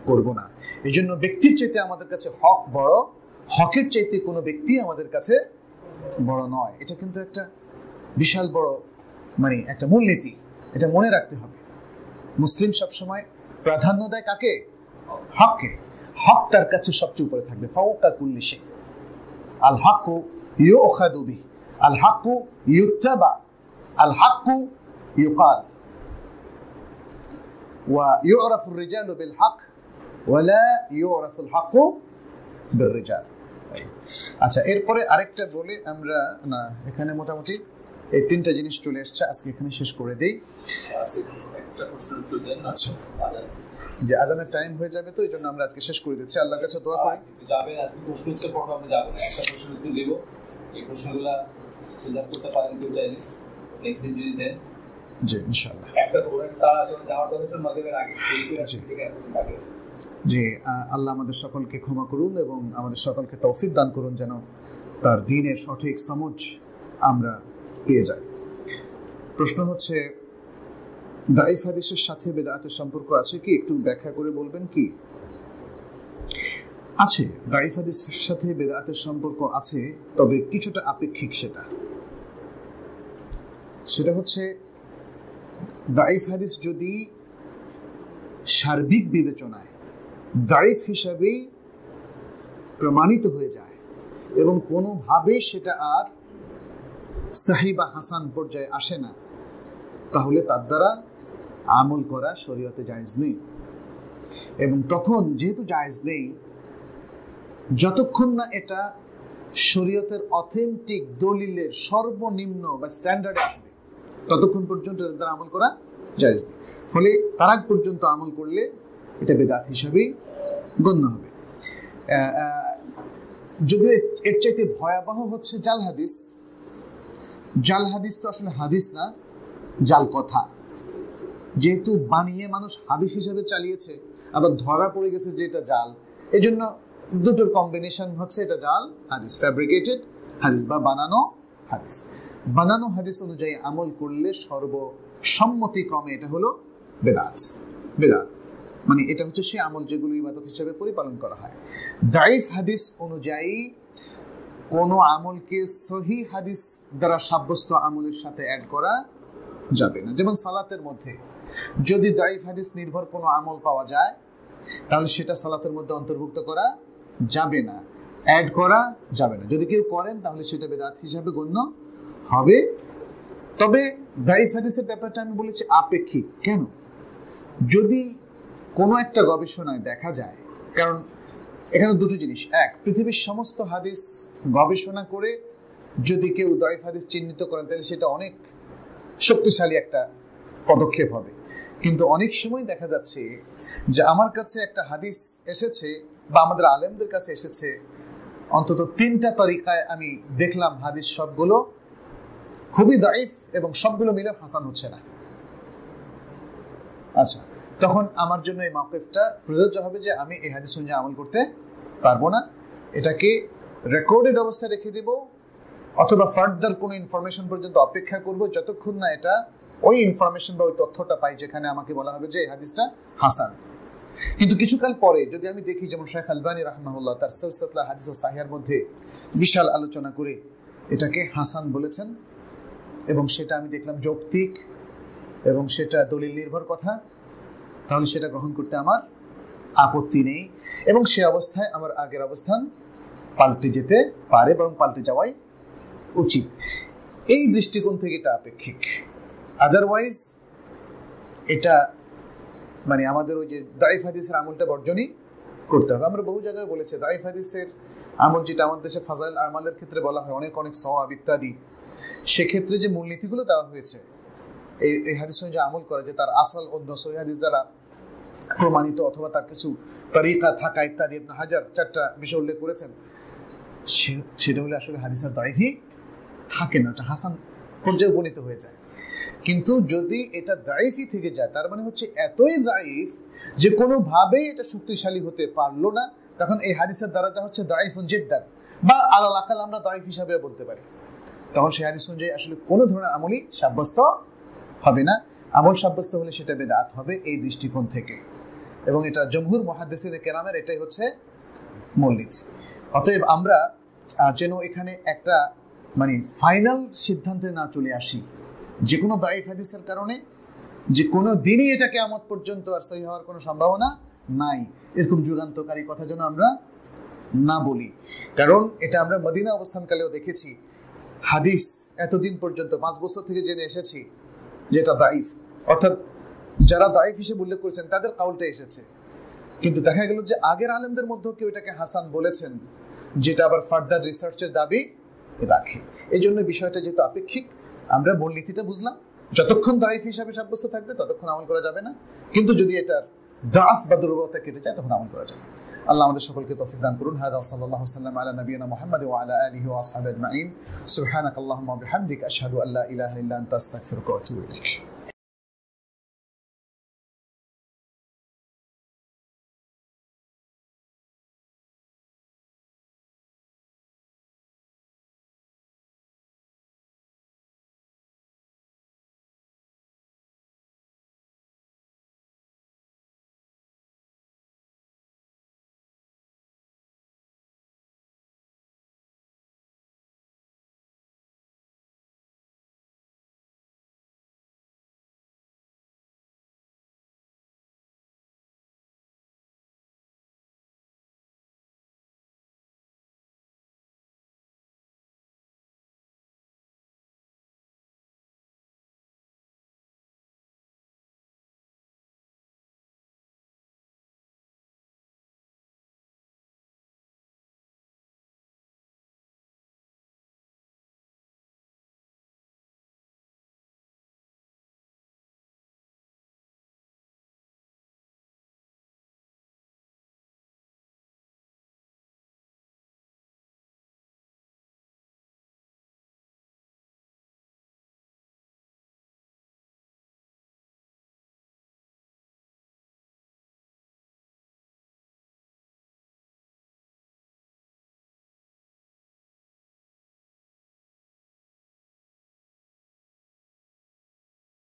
A: করব না। এই জন্য ব্যক্তির চাইতে আমাদের কাছে হক বড়, হকের চাইতে কোনো ব্যক্তি আমাদের কাছে বড় নয়। এটা কিন্তু একটা বিশাল বড় একটা মূলনীতি, এটা মনে রাখতে হবে। মুসলিম সবসময় প্রাধান্য দেয় কাকে? হককে। হক তার কাছে সবচেয়ে উপরে থাকবে। ফাওকা কুল্লি শাই, আল হকু ইউখাযু বিহি। আল হাক্কু ইউত্তাবা, আল হাক্কু ইউকাল, ওয়া ইউরাফুর রিজালু বিল হক ওয়া লা ইউরাফুল হাক্কু বির রিজাল। আচ্ছা, এরপরে আরেকটা বলে আমরা না, এখানে মোটামুটি এই তিনটা জিনিস চলে এসছে, আজকে এখানে শেষ করে দেই। আচ্ছা, যে আজানের টাইম হয়ে যাবে, তো এই জন্য আমরা আজকে শেষ করে দিচ্ছি। আল্লাহর কাছে দোয়া করি।
B: আজকে প্রশ্ন উত্তর পর্ব আমরা যাবো না, একটা প্রশ্ন উত্তর দেবো, এই প্রশ্নগুলা ফিল আপ করতে পারেন কেউ চাইলে, নেক্সট দিন যদি দেন
A: জি ইনশাআল্লাহ।
B: একটা তারা আসলে যাওয়ার দরকার মাগরিবের আগে
A: জি, আল্লাহ আমাদের সকলকে ক্ষমা করুন এবং আমাদের সকলকে তৌফিক দান করুন যেন তার দ্বীনের সঠিক সমঝ আমরা পেয়ে যাই। প্রশ্ন হচ্ছে, দাঈফ হাদিসের সাথে বিদআতের সম্পর্ক আছে কি? একটু ব্যাখ্যা করে বলবেন কি? আছে, দাঈফ হাদিসের সাথে বিদআতের সম্পর্ক আছে, তবে কিছুটা আপেক্ষিক। সেটা হচ্ছে, দাঈফ হাদিস যদি সার্বিক বিবেচনায় দাঈফ হিসাবে প্রমাণিত হয়ে যায় এবং কোনোভাবে সেটা আর সহিহ বা হাসান পর্যায়ে আসে না, তাহলে তার দ্বারা আমল করা শরীয়তে জায়েজ নেই। এবং তখন যেহেতু জায়েজ নেই, যতক্ষণ না এটা শরীয়তের অথেন্টিক দলিলের সর্বনিম্ন বা স্ট্যান্ডার্ডে আসবে, ততক্ষণ পর্যন্ত এর দ্বারা আমল করা জায়েজ নেই। ফলে তার আগ পর্যন্ত আমল করলে এটা বেদাত হিসাবে গণ্য হবে। যদিও এর চাইতে ভয়াবহ হচ্ছে জাল হাদিস। জাল হাদিস তো আসলে হাদিস না, জাল কথা। যেহেতু বানিয়ে মানুষ হাদিস হিসেবে চালিয়েছে, আবার ধরা পড়ে গেছে যে এটা জাল, এই জন্য দুটোর কম্বিনেশন হচ্ছে এটা জাল হাদিস, ফ্যাব্রিকেটেড হাদিস বা বানানো হাদিস। বানানো হাদিস অনুযায়ী আমল করলে সর্বসম্মতিক্রমে এটা হলো বেদাত। বেদাত মানে এটা হচ্ছে সেই আমল যেগুলো ইবাদত হিসেবে পরিপালন করা হয়। দাঈফ হাদিস অনুযায়ী কোনো আমলকে সহিহ হাদিস দ্বারা সাব্যস্ত আমলের সাথে অ্যাড করা যাবে না। যেমন সালাতের মধ্যে যদি দাঈফ হাদিস নির্ভর কোনো আমল পাওয়া যায়, তাহলে সেটা সালাতের মধ্যে অন্তর্ভুক্ত করা যাবে না, অ্যাড করা যাবে না। যদি কেউ করেন তাহলে সেটা বেদাত হিসাবে গণ্য হবে। তবে দাঈফ হাদিসের ব্যাপারটা আমি বলেছি আপেক্ষিক। কেন? যদি কোনো একটা গবেষণায় দেখা যায়, কারণ এখানে দুটো জিনিস, এক, পৃথিবীর সমস্ত হাদিস গবেষণা করে যদি কেউ দাঈফ হাদিস চিহ্নিত করেন, তাহলে সেটা অনেক শক্তিশালী একটা পদক্ষেপ হবে। কিন্তু অনেক সময় দেখা যাচ্ছে যে আমার কাছে একটা হাদিস এসেছে বা আমাদের আলেমদের কাছে এসেছে, অন্তত 3টা তরিকায় আমি দেখলাম হাদিস সবগুলো খুবই দাঈফ এবং সবগুলো মিলে হাসান হচ্ছে না। আচ্ছা, তখন আমার জন্য এই মাওকিফটা প্রযোজ্য হবে যে আমি এই হাদিস অনুযায়ী আমল করতে পারবো না, এটাকে রেকর্ডেড অবস্থায় রেখে দেব, অথবা ফার্দার কোনো ইনফরমেশন পর্যন্ত অপেক্ষা করব যতক্ষণ না এটা ওই ইনফরমেশন বা ওই তথ্যটা পাই যেখানে আমাকে বলা হবে যে এই হাদিসটা হাসান। কিন্তু কিছুকাল পরে যদি আমি দেখি, যেমন শেখ আলবানী রাহমাহুল্লাহ তার সিলসিলাতুল হাদিস সাহিহার মধ্যে বিশাল আলোচনা করে এটাকে হাসান বলেছেন, এবং সেটা আমি দেখলাম যৌক্তিক এবং সেটা দলিল নির্ভর কথা, তাহলে সেটা গ্রহণ করতে আমার আপত্তি নেই। এবং সে অবস্থায় আমার আগের অবস্থান পাল্টে যেতে পারে, বরং পাল্টে যাওয়াই উচিত। এই দৃষ্টিকোণ থেকে এটা আপেক্ষিক। আদারওয়াইজ এটা মানে আমাদের ওই যে দাঈফ হাদিসের আমলটা বর্জনই করতে হবে। আমরা বহু জায়গায় বলেছি দাঈফ হাদিসের আমল, যেটা আমাদের দেশে ফাজাইল আমালের ক্ষেত্রে বলা হয়, অনেক অনেক সওয়াব ইত্যাদি, সেক্ষেত্রে যে মূলনীতিগুলো দেওয়া হয়েছে এই হাদিস অনুযায়ী আমল করা, যে তার আসল অন্য সহিহ হাদিস দ্বারা প্রমাণিত অথবা তার কিছু তরিকা থাকা ইত্যাদি, ইবনে হাজার 4টা বিষয় উল্লেখ করেছেন, সেটা হলে আসলে হাদিসের দাঈফই থাকে না, এটা হাসান পর্যায়ে উপনীত হয়ে যায়। কিন্তু যদি এটা দাঈফই থেকে যায়, তার মানে হচ্ছে এতই দাঈফ যে কোনোভাবেই এটা শক্তিশালী হতে পারলো না, তখন এই হাদিসের দ্বারাটা হচ্ছে দাঈফুন জিদ্দান, বা আলাল আকাল আমরা দাঈফ হিসাবে বলতে পারি। তখন সেই হাদিস অনুযায়ী আসলে কোনো ধরনের আমলই সাব্যস্ত হবে না। আমল সাব্যস্ত হলে সেটা বেদাত হবে এই দৃষ্টিকোণ থেকে, এবং এটা জমহুর মুহাদ্দিসিন কেরামের এটাই হচ্ছে মূলনীতি। অতএব আমরা যেন এখানে একটা মানে ফাইনাল সিদ্ধান্তে না চলে আসি যে কোনো দাঈফ হাদিসের কারণে যে কোনো দিনই এটা কিয়ামত পর্যন্ত আর সহিহ হওয়ার কোনো সম্ভাবনা নাই, এরকম যুগান্তকারী কথা যেন আমরা না বলি। কারণ এটা আমরা মদিনা অবস্থানকালেও দেখেছি হাদিস এতদিন পর্যন্ত 5 বছর থেকে জেনে এসেছি যেটা দাইফ, অর্থাৎ যারা দাইফ হিসেবে উল্লেখ করেছেন তাদের কাউলটা এসেছে, কিন্তু দেখা গেল যে আগের আলেমদের মধ্যেও কেউ এটাকে হাসান বলেছেন, যেটা আবার ফার্দার রিসার্চের দাবি রাখে। এই জন্য বিষয়টা যেহেতু আপেক্ষিক, আমরা মূলনীতিটা বুঝলাম, যতক্ষণ দাইফ হিসাবে সাব্যস্ত থাকবে ততক্ষণ আমল করা যাবে না, কিন্তু যদি এটার দাফ বা দুর্বলতা কেটে যায় তখন আমল করা যাবে। আল্লাহ আমাদের সকলকে তৌফিক দান করুন। হাদা সাল্লাল্লাহু আলাইহি ওয়াসাল্লাম আলা নবিয়িনা মুহাম্মদ ওয়া আলা আলিহি ওয়া আসহাবিহি আজমাইন। সুবহানাকাল্লাহুম্মা ওয়া বিহামদিকা আশহাদু আল্লা ইলাহা ইল্লা আনতা আস্তাগফিরুকা ওয়া আতুবু ইলাইক।